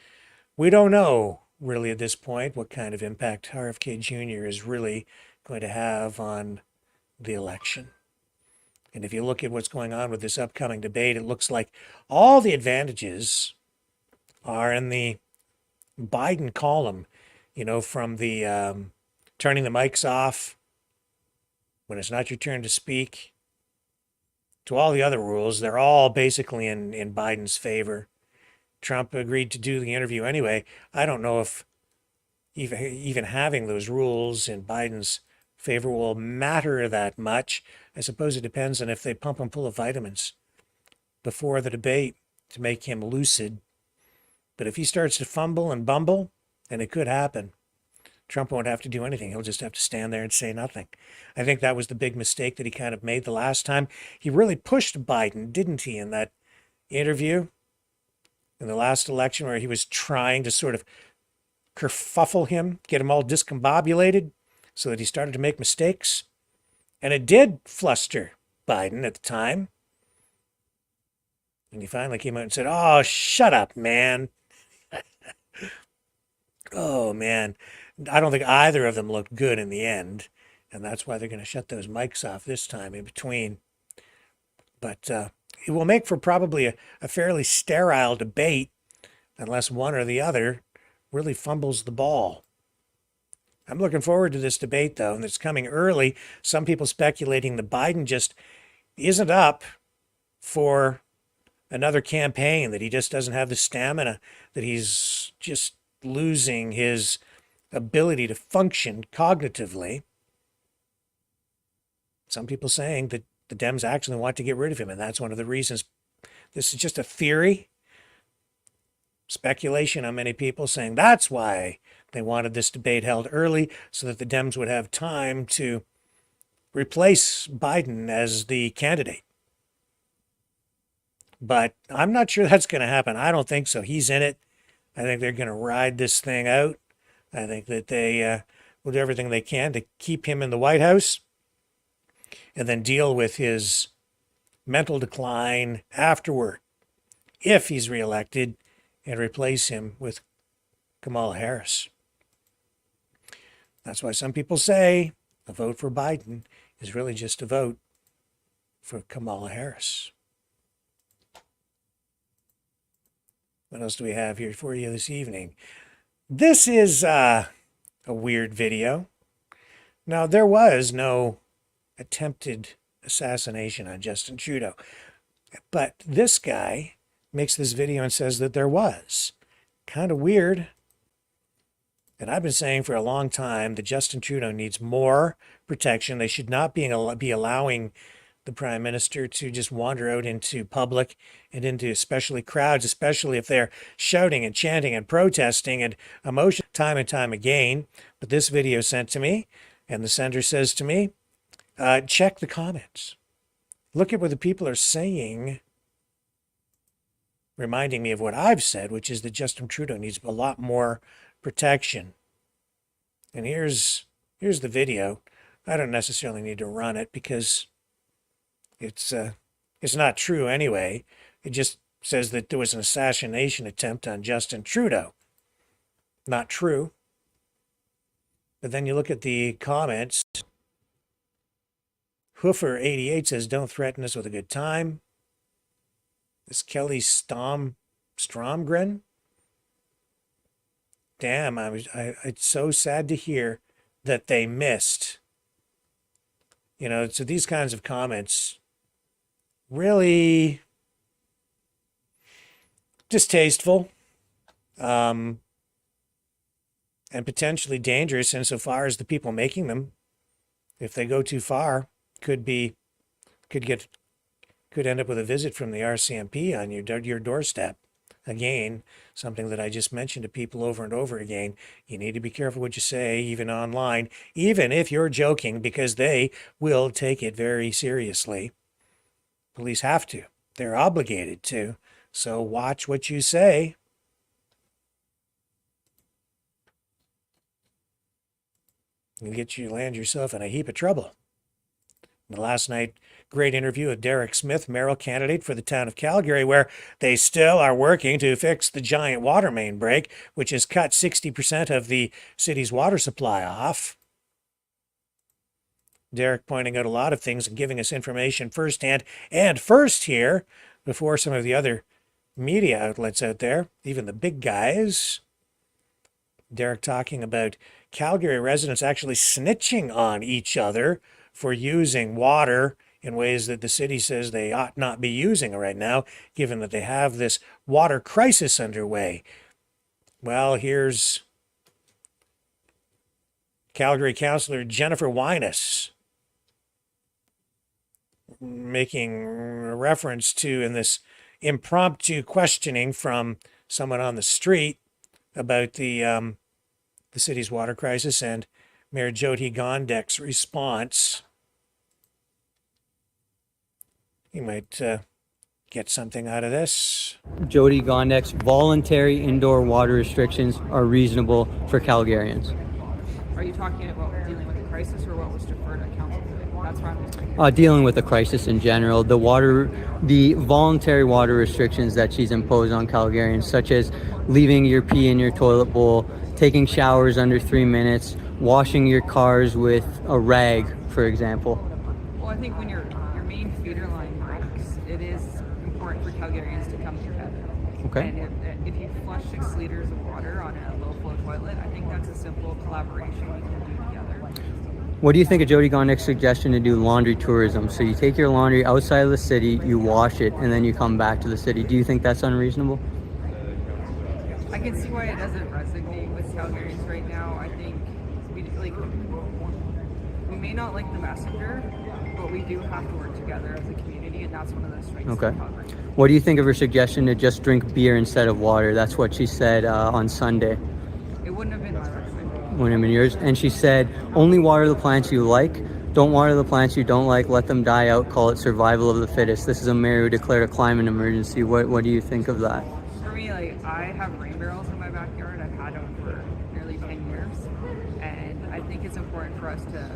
we don't know really at this point what kind of impact RFK Jr. is really going to have on the election. And if you look at what's going on with this upcoming debate, it looks like all the advantages are in the Biden column, from the turning the mics off when it's not your turn to speak to all the other rules. They're all basically in Biden's favor. Trump agreed to do the interview anyway. I don't know if even having those rules in Biden's favor will matter that much. I suppose it depends on if they pump him full of vitamins before the debate to make him lucid. But if he starts to fumble and bumble, and it could happen, Trump won't have to do anything. He'll just have to stand there and say nothing. I think that was the big mistake that he kind of made the last time. He really pushed Biden, didn't he, in that interview in the last election where he was trying to sort of kerfuffle him, get him all discombobulated so that he started to make mistakes. And it did fluster Biden at the time. And he finally came out and said, "Oh, shut up, man." Oh, man. I don't think either of them looked good in the end. And that's why they're going to shut those mics off this time in between. But it will make for probably a fairly sterile debate unless one or the other really fumbles the ball. I'm looking forward to this debate, though, and it's coming early. Some people speculating that Biden just isn't up for another campaign, that he just doesn't have the stamina, that he's just losing his ability to function cognitively. Some people saying that the Dems actually want to get rid of him, and that's one of the reasons. This is just a theory, speculation on many people saying that's why they wanted this debate held early, so that the Dems would have time to replace Biden as the candidate. But I'm not sure that's going to happen. I don't think so. He's in it. I think they're going to ride this thing out. I think that they will do everything they can to keep him in the White House and then deal with his mental decline afterward, if he's reelected, and replace him with Kamala Harris. That's why some people say a vote for Biden is really just a vote for Kamala Harris. What else do we have here for you this evening? This is a weird video. Now, there was no attempted assassination on Justin Trudeau, but this guy makes this video and says that there was. Kind of weird. And I've been saying for a long time that Justin Trudeau needs more protection. They should not be allowing the Prime Minister to just wander out into public and into especially crowds, especially if they're shouting and chanting and protesting and emotion time and time again. But this video sent to me, and the sender says to me, check the comments. Look at what the people are saying, reminding me of what I've said, which is that Justin Trudeau needs a lot more protection. And here's the video. I don't necessarily need to run it because it's not true anyway. It just says that there was an assassination attempt on Justin Trudeau. Not true. But then you look at the comments. Hoofer88 says, "Don't threaten us with a good time." This Kelly Stromgren. Damn, it's so sad to hear that they missed. So these kinds of comments really distasteful and potentially dangerous insofar as the people making them, if they go too far, could end up with a visit from the RCMP on your doorstep. Again, something that I just mentioned to people over and over again. You need to be careful what you say, even online, even if you're joking, because they will take it very seriously. Police have to. They're obligated to. So watch what you say. You land yourself in a heap of trouble. Last night, great interview with Derek Smith, mayoral candidate for the town of Calgary, where they still are working to fix the giant water main break, which has cut 60% of the city's water supply off. Derek pointing out a lot of things and giving us information firsthand and first here before some of the other media outlets out there, even the big guys. Derek talking about Calgary residents actually snitching on each other for using water in ways that the city says they ought not be using right now, given that they have this water crisis underway. Well, here's Calgary Councillor Jennifer Wyness making reference to, in this impromptu questioning from someone on the street about the city's water crisis, and Mayor Jyoti Gondek's response. You might get something out of this. Jyoti Gondek's voluntary indoor water restrictions are reasonable for Calgarians. Are you talking about dealing with the crisis or what was deferred at council today? That's where I'm Dealing with the crisis in general, the voluntary water restrictions that she's imposed on Calgarians, such as leaving your pee in your toilet bowl, taking showers under 3 minutes, washing your cars with a rag, for example. Well, I think when your main feeder line breaks, it is important for Calgarians to come together. Okay. And if you flush 6 liters of water on a low-flow toilet, I think that's a simple collaboration we can do together. What do you think of Jyoti Gondek's suggestion to do laundry tourism? So you take your laundry outside of the city, you wash it, and then you come back to the city. Do you think that's unreasonable? I can see why it doesn't resonate with Calgarians right now. I think we may not like the messenger, but we do have to work together as a community, and that's one of the strengths of Calgary. What do you think of her suggestion to just drink beer instead of water? That's what she said on Sunday. It wouldn't have been my recommendation. Wouldn't have been yours. And she said, only water the plants you like. Don't water the plants you don't like. Let them die out. Call it survival of the fittest. This is a mayor who declared a climate emergency. What do you think of that? For me, I have rain barrels in my backyard. I've had them for nearly 10 years. And I think it's important for us to,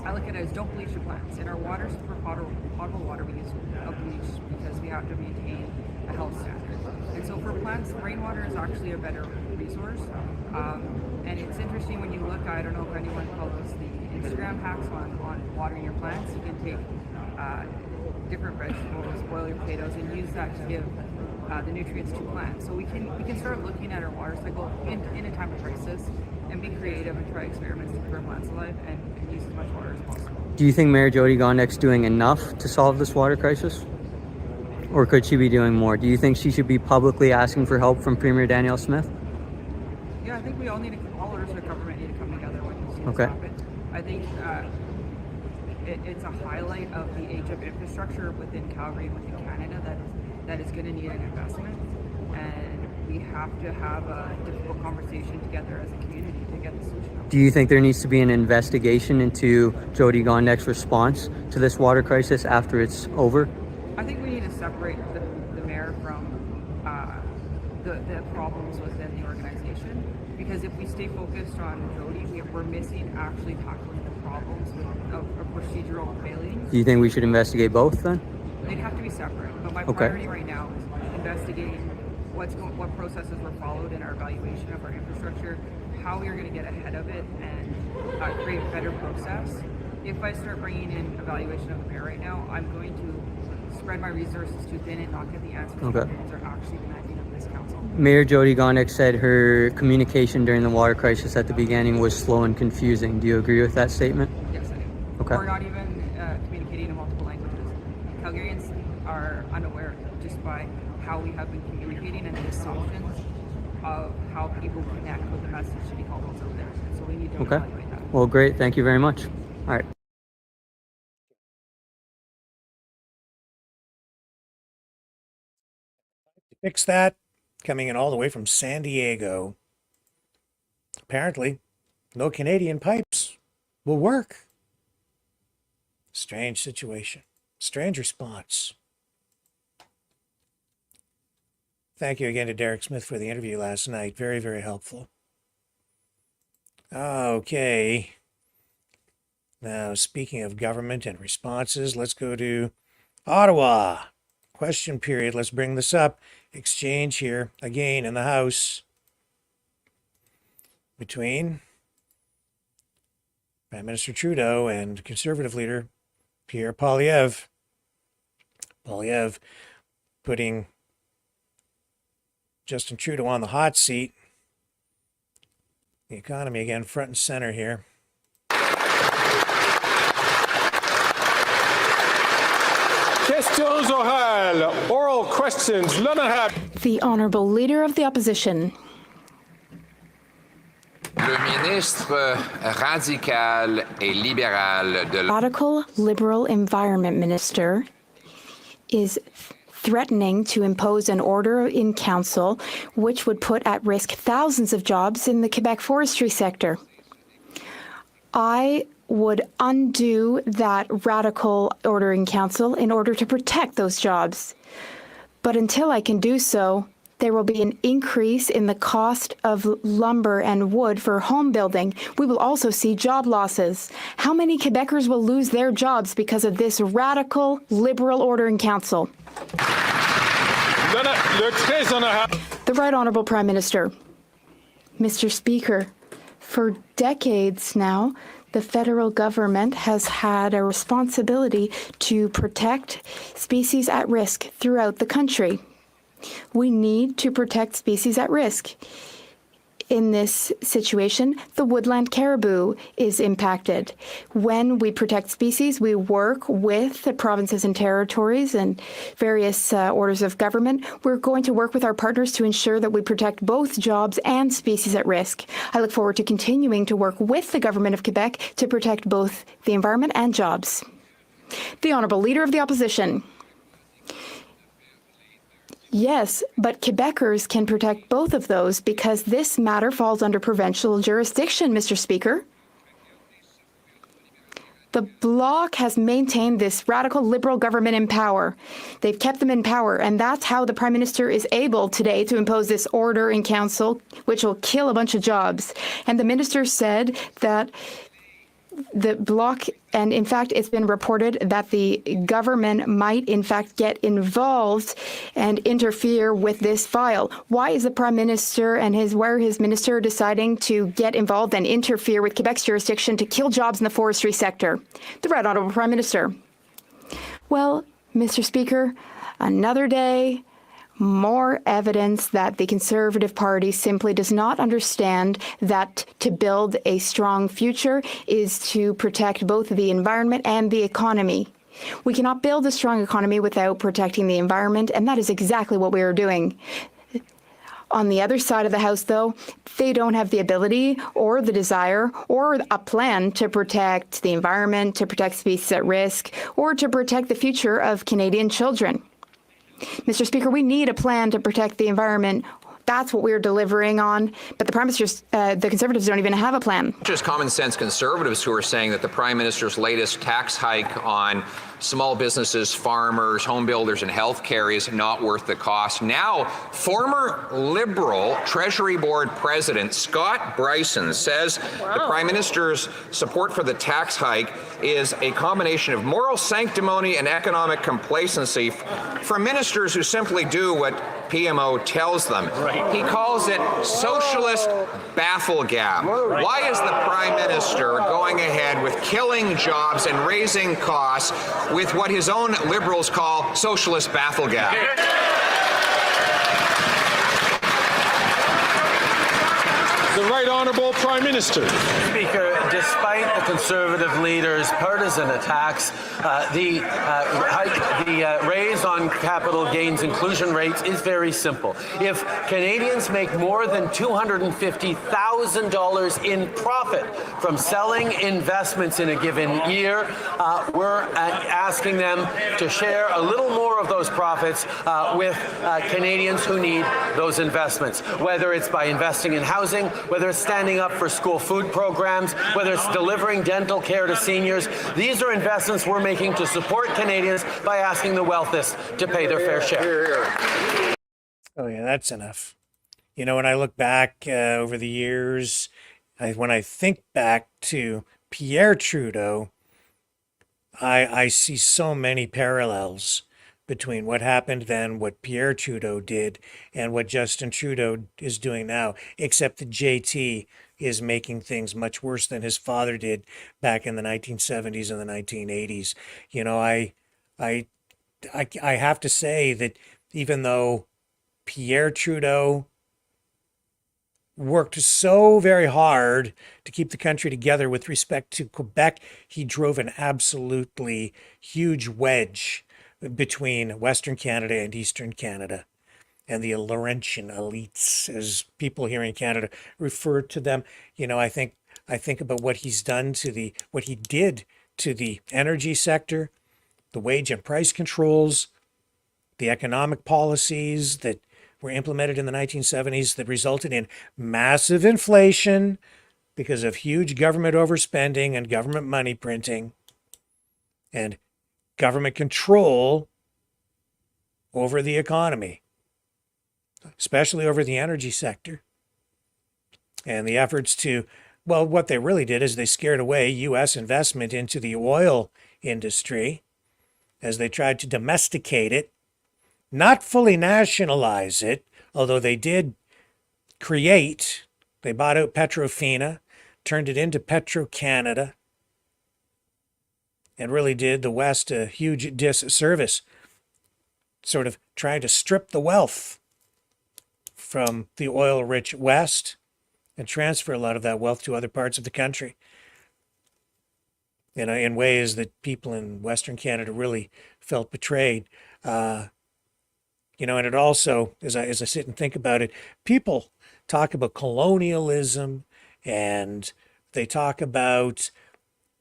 I look at it as don't bleach your plants. In our water, for potable water, we use a bleach because we have to maintain a health standard. And so for plants, rainwater is actually a better resource. And it's interesting when you look, I don't know if anyone follows the Instagram hacks on watering your plants. You can take different vegetables, boil your potatoes, and use that to give the nutrients to plants. So we can start looking at our water cycle in a time of crisis and be creative and try experiments to keep our plants alive and use as much water as possible. Do you think Mayor Jyoti Gondek's doing enough to solve this water crisis? Or could she be doing more? Do you think she should be publicly asking for help from Premier Danielle Smith? Yeah, I think we all need to, all orders of government need to come together when you see this Okay. happen. I think it's a highlight of the age of infrastructure within Calgary and within Canada that is going to need an investment, and we have to have a difficult conversation together as a community to get the solution. Do you think there needs to be an investigation into Jyoti Gondek's response to this water crisis after it's over? I think we need to separate the mayor from the problems within the organization, because if we stay focused on Jyoti, we're missing actually tackling the problems of procedural failings. Do you think we should investigate both then? They'd have to be separate, but my priority right now is investigating what processes were followed in our evaluation of our infrastructure, how we are going to get ahead of it and create a better process. If I start bringing in evaluation of the mayor right now, I'm going to spread my resources too thin and not get the answers that are actually demanding of this council. Mayor Jyoti Gondek said her communication during the water crisis at the beginning was slow and confusing. Do you agree with that statement? Yes, I do. Okay. We're not even communicating in multiple languages. Calgarians are unaware just by how we have been communicating and the assumptions of how people connect with the message City Hall holds out there. So we need to evaluate that. Well, great. Thank you very much. All right. To fix that, coming in all the way from San Diego. Apparently, no Canadian pipes will work. Strange situation. Strange response. Thank you again to Derek Smith for the interview last night. Very, very helpful. Okay. Now, speaking of government and responses, let's go to Ottawa. Question period. Let's bring this up. Exchange here again in the House between Prime Minister Trudeau and Conservative leader Pierre Poilievre. Poilievre putting Justin Trudeau on the hot seat. The economy again front and center here. Questions orales, oral questions. The Honourable Leader of the Opposition. Le ministre radical et libéral de Radical Liberal Environment Minister is threatening to impose an order in council which would put at risk thousands of jobs in the Quebec forestry sector. I would undo that radical order in council in order to protect those jobs. But until I can do so, there will be an increase in the cost of lumber and wood for home building. We will also see job losses. How many Quebecers will lose their jobs because of this radical Liberal order in council? The Right Honourable Prime Minister. Mr. Speaker, for decades now, the federal government has had a responsibility to protect species at risk throughout the country. We need to protect species at risk. In this situation, the woodland caribou is impacted. When we protect species, we work with the provinces and territories and various orders of government. We're going to work with our partners to ensure that we protect both jobs and species at risk. I look forward to continuing to work with the Government of Quebec to protect both the environment and jobs. The Honourable Leader of the Opposition. Yes, but Quebecers can protect both of those because this matter falls under provincial jurisdiction, Mr. Speaker. The Bloc has maintained this radical Liberal government in power. They've kept them in power, and that's how the Prime Minister is able today to impose this order in council, which will kill a bunch of jobs. And the Minister said that the Bloc, and in fact, it's been reported that the government might in fact get involved and interfere with this file. Why is the Prime Minister and his minister deciding to get involved and interfere with Quebec's jurisdiction to kill jobs in the forestry sector? The Right Honourable Prime Minister. Well, Mr. Speaker, another day, more evidence that the Conservative Party simply does not understand that to build a strong future is to protect both the environment and the economy. We cannot build a strong economy without protecting the environment, and that is exactly what we are doing. On the other side of the House, though, they don't have the ability or the desire or a plan to protect the environment, to protect species at risk, or to protect the future of Canadian children. Mr. Speaker, we need a plan to protect the environment. That's what we're delivering on. But the Prime Minister's, the Conservatives don't even have a plan. Just common sense Conservatives who are saying that the Prime Minister's latest tax hike on small businesses, farmers, home builders, and healthcare is not worth the cost. Now, former Liberal Treasury Board President Scott Bryson says the Prime Minister's support for the tax hike is a combination of moral sanctimony and economic complacency from ministers who simply do what PMO tells them. He calls it socialist bafflegab. Why is the Prime Minister going ahead with killing jobs and raising costs with what his own Liberals call socialist bafflegab? The Right Honourable Prime Minister. Speaker, despite the Conservative leader's partisan attacks, the raise on capital gains inclusion rates is very simple. If Canadians make more than $250,000 in profit from selling investments in a given year, we're asking them to share a little more of those profits with Canadians who need those investments, whether it's by investing in housing, whether it's standing up for school food programs, whether it's delivering dental care to seniors. These are investments we're making to support Canadians by asking the wealthiest to pay their fair share. Oh yeah, that's enough. You know, when I look back over the years, when I think back to Pierre Trudeau, I see so many parallels between what happened then, what Pierre Trudeau did, and what Justin Trudeau is doing now, except that JT is making things much worse than his father did back in the 1970s and the 1980s. You know, I have to say that even though Pierre Trudeau worked so very hard to keep the country together with respect to Quebec, he drove an absolutely huge wedge between Western Canada and Eastern Canada. And the Laurentian elites, as people here in Canada refer to them. You know, I think about what he did to the energy sector, the wage and price controls, the economic policies that were implemented in the 1970s that resulted in massive inflation because of huge government overspending and government money printing and government control over the economy, especially over the energy sector. And the efforts to, well, what they really did is they scared away U.S. investment into the oil industry as they tried to domesticate it, not fully nationalize it, although they did they bought out Petrofina, turned it into Petro-Canada, and really did the West a huge disservice, sort of trying to strip the wealth from the oil-rich West and transfer a lot of that wealth to other parts of the country. In ways that people in Western Canada really felt betrayed. And it also, as I sit and think about it, people talk about colonialism and they talk about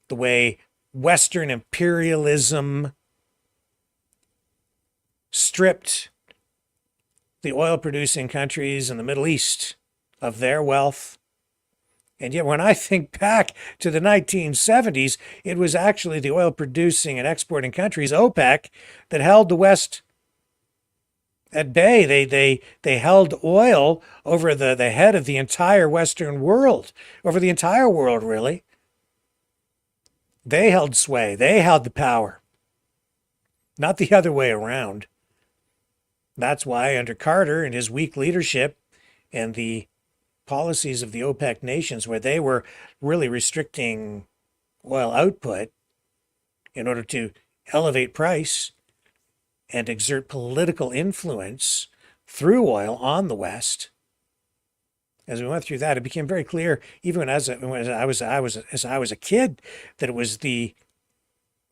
the way Western imperialism stripped the oil-producing countries in the Middle East of their wealth. And yet when I think back to the 1970s, it was actually the oil-producing and exporting countries, OPEC, that held the West at bay. They held oil over the head of the entire Western world, over the entire world, really. They held sway. They held the power, not the other way around. That's why under Carter and his weak leadership and the policies of the OPEC nations, where they were really restricting oil output in order to elevate price and exert political influence through oil on the West. As we went through that, it became very clear, even as I was a kid, that it was the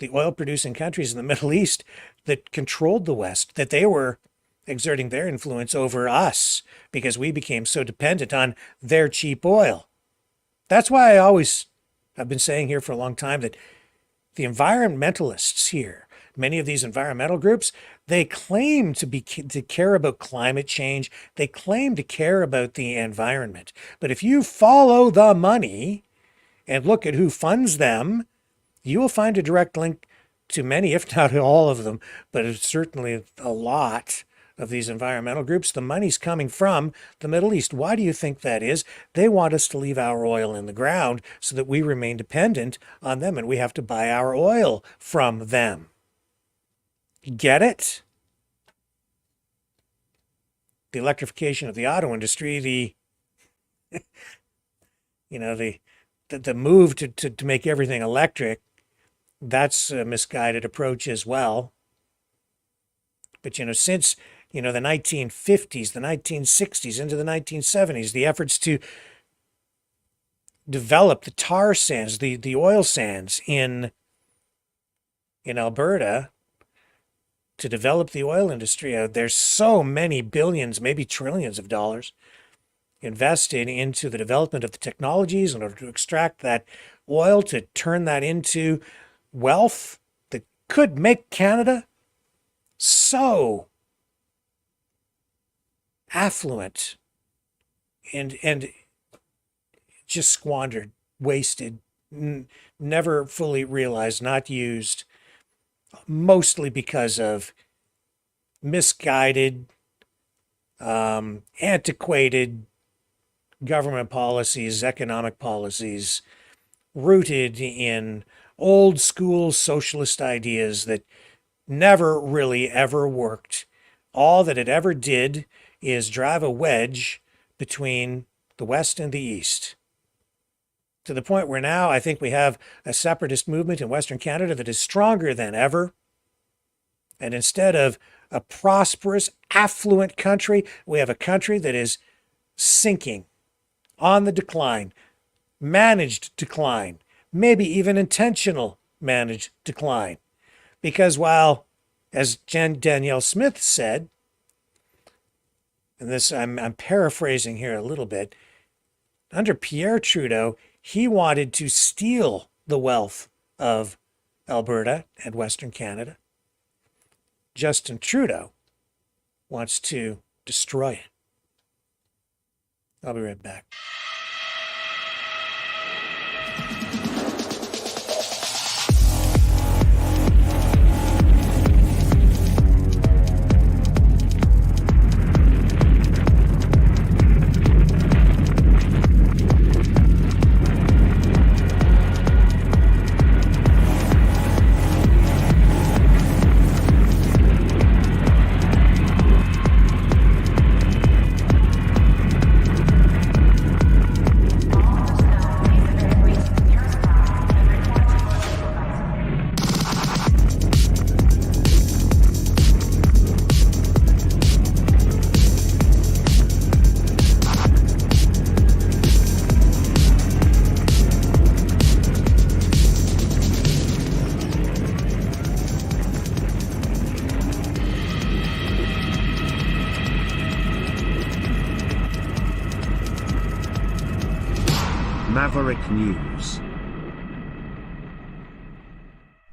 oil-producing countries in the Middle East that controlled the West, that they were exerting their influence over us because we became so dependent on their cheap oil. That's why I've been saying here for a long time that the environmentalists here, many of these environmental groups, they claim to care about climate change. They claim to care about the environment. But if you follow the money and look at who funds them, you will find a direct link to many, if not all of them, but it's certainly a lot of these environmental groups. The money's coming from the Middle East. Why do you think that is? They want us to leave our oil in the ground so that we remain dependent on them and we have to buy our oil from them. Get it? The electrification of the auto industry, the move to make everything electric, that's a misguided approach as well. But since the 1950s, the 1960s, into the 1970s, the efforts to develop the tar sands, the oil sands in Alberta, to develop the oil industry. There's so many billions, maybe trillions of dollars invested into the development of the technologies in order to extract that oil, to turn that into wealth that could make Canada so affluent and just squandered, wasted, never fully realized, not used, mostly because of misguided, antiquated government policies, economic policies, rooted in old school socialist ideas that never really ever worked. All that it ever did is drive a wedge between the West and the East, to the point where now I think we have a separatist movement in Western Canada that is stronger than ever. And instead of a prosperous, affluent country, we have a country that is sinking, on the decline, managed decline, maybe even intentional managed decline. Because while, as Danielle Smith said, and this I'm paraphrasing here a little bit, under Pierre Trudeau, he wanted to steal the wealth of Alberta and Western Canada. Justin Trudeau wants to destroy it. I'll be right back. Maverick News.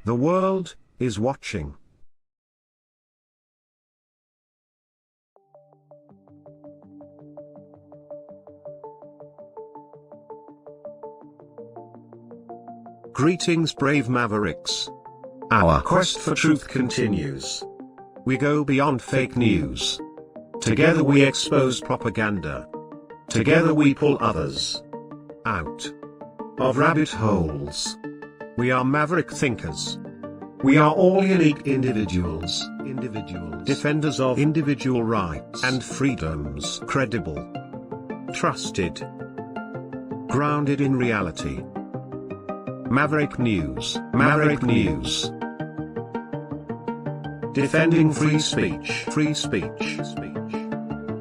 The world is watching. Greetings, brave Mavericks. Our quest for truth continues. We go beyond fake news. Together we expose propaganda. Together we pull others out of rabbit holes. We are maverick thinkers. We are all unique individuals, defenders of individual rights and freedoms, credible, trusted, grounded in reality. Maverick News, Maverick News. Defending free speech, free speech.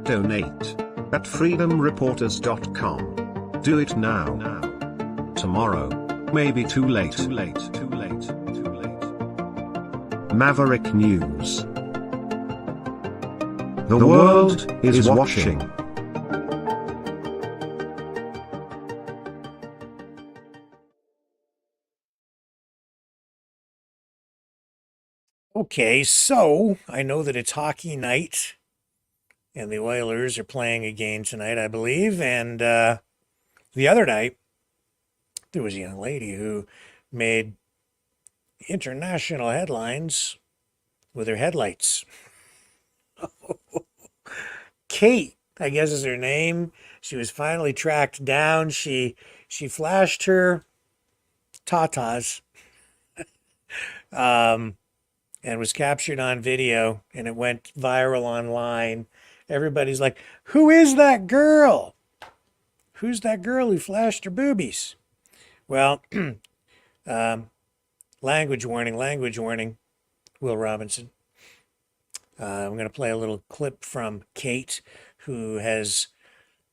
Donate at freedomreporters.com. Do it now. Tomorrow may be too late. Maverick News. The world is watching. Okay, so I know that it's hockey night, and the Oilers are playing a game tonight, I believe. And the other night, there was a young lady who made international headlines with her headlights. Kate, I guess is her name. She was finally tracked down. She flashed her tatas and was captured on video, and it went viral online. Everybody's like, who is that girl? Who's that girl who flashed her boobies? Well, language warning, Will Robinson. I'm going to play a little clip from Kate, who has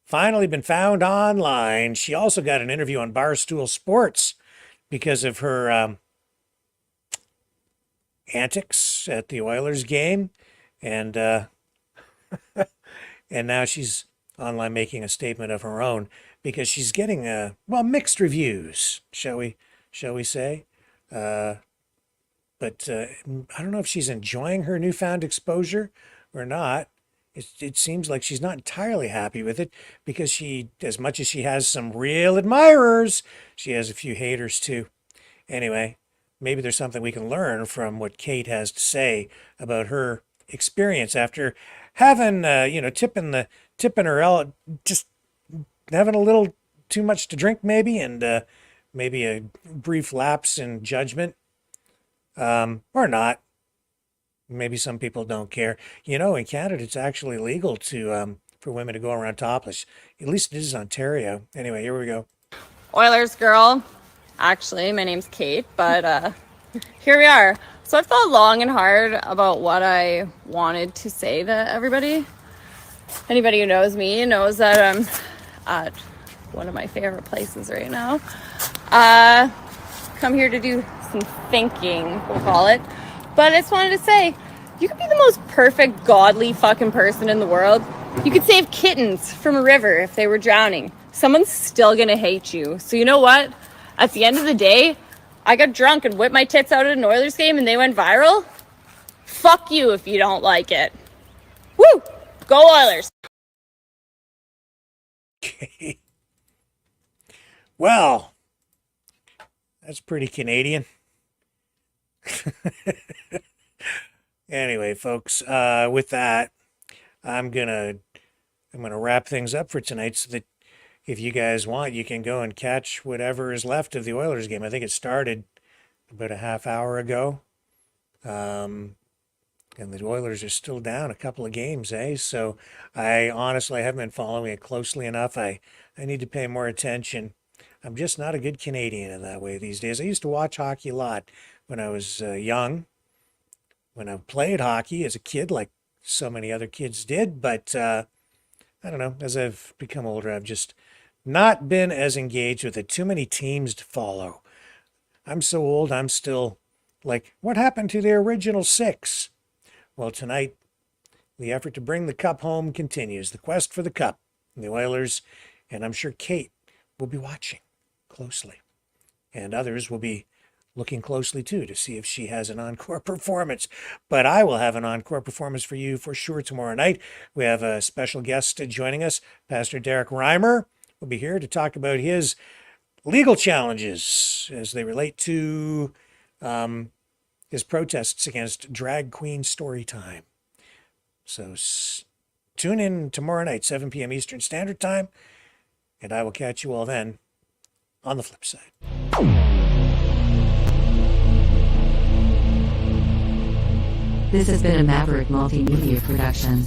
finally been found online. She also got an interview on Barstool Sports because of her antics at the Oilers game. And and now she's online making a statement of her own because she's getting mixed reviews, shall we say? But I don't know if she's enjoying her newfound exposure or not. It seems like she's not entirely happy with it because she, as much as she has some real admirers, she has a few haters too. Anyway, maybe there's something we can learn from what Kate has to say about her experience after having, tipping her out, just having a little too much to drink maybe, and maybe a brief lapse in judgment, or not. Maybe some people don't care. You know, in Canada, it's actually legal to for women to go around topless. At least it is in Ontario. Anyway, here we go. Oilers girl. Actually, my name's Kate, but here we are. So I've thought long and hard about what I wanted to say to everybody. Anybody who knows me knows that I'm at one of my favorite places right now. Come here to do some thinking, we'll call it. But I just wanted to say, you could be the most perfect, godly fucking person in the world. You could save kittens from a river if they were drowning. Someone's still gonna hate you. So you know what? At the end of the day, I got drunk and whipped my tits out at an Oilers game and they went viral. Fuck you if you don't like it. Woo! Go Oilers! Okay. Well, that's pretty Canadian. Anyway, folks, with that, I'm gonna wrap things up for tonight so that if you guys want, you can go and catch whatever is left of the Oilers game. I think it started about a half hour ago. And the Oilers are still down a couple of games, eh? So I honestly haven't been following it closely enough. I need to pay more attention. I'm just not a good Canadian in that way these days. I used to watch hockey a lot when I was young, when I played hockey as a kid, like so many other kids did. But I don't know, as I've become older, I've just not been as engaged with it. Too many teams to follow. I'm so old, I'm still like, what happened to the original six? Well, tonight, the effort to bring the cup home continues. The quest for the cup. And the Oilers, and I'm sure Kate will be watching closely. And others will be looking closely too to see if she has an encore performance. But I will have an encore performance for you for sure tomorrow night. We have a special guest joining us. Pastor Derek Reimer will be here to talk about his legal challenges as they relate to his protests against drag queen story time. So tune in tomorrow night, 7 p.m. Eastern Standard Time, and I will catch you all then on the flip side. This has been a Maverick Multimedia production.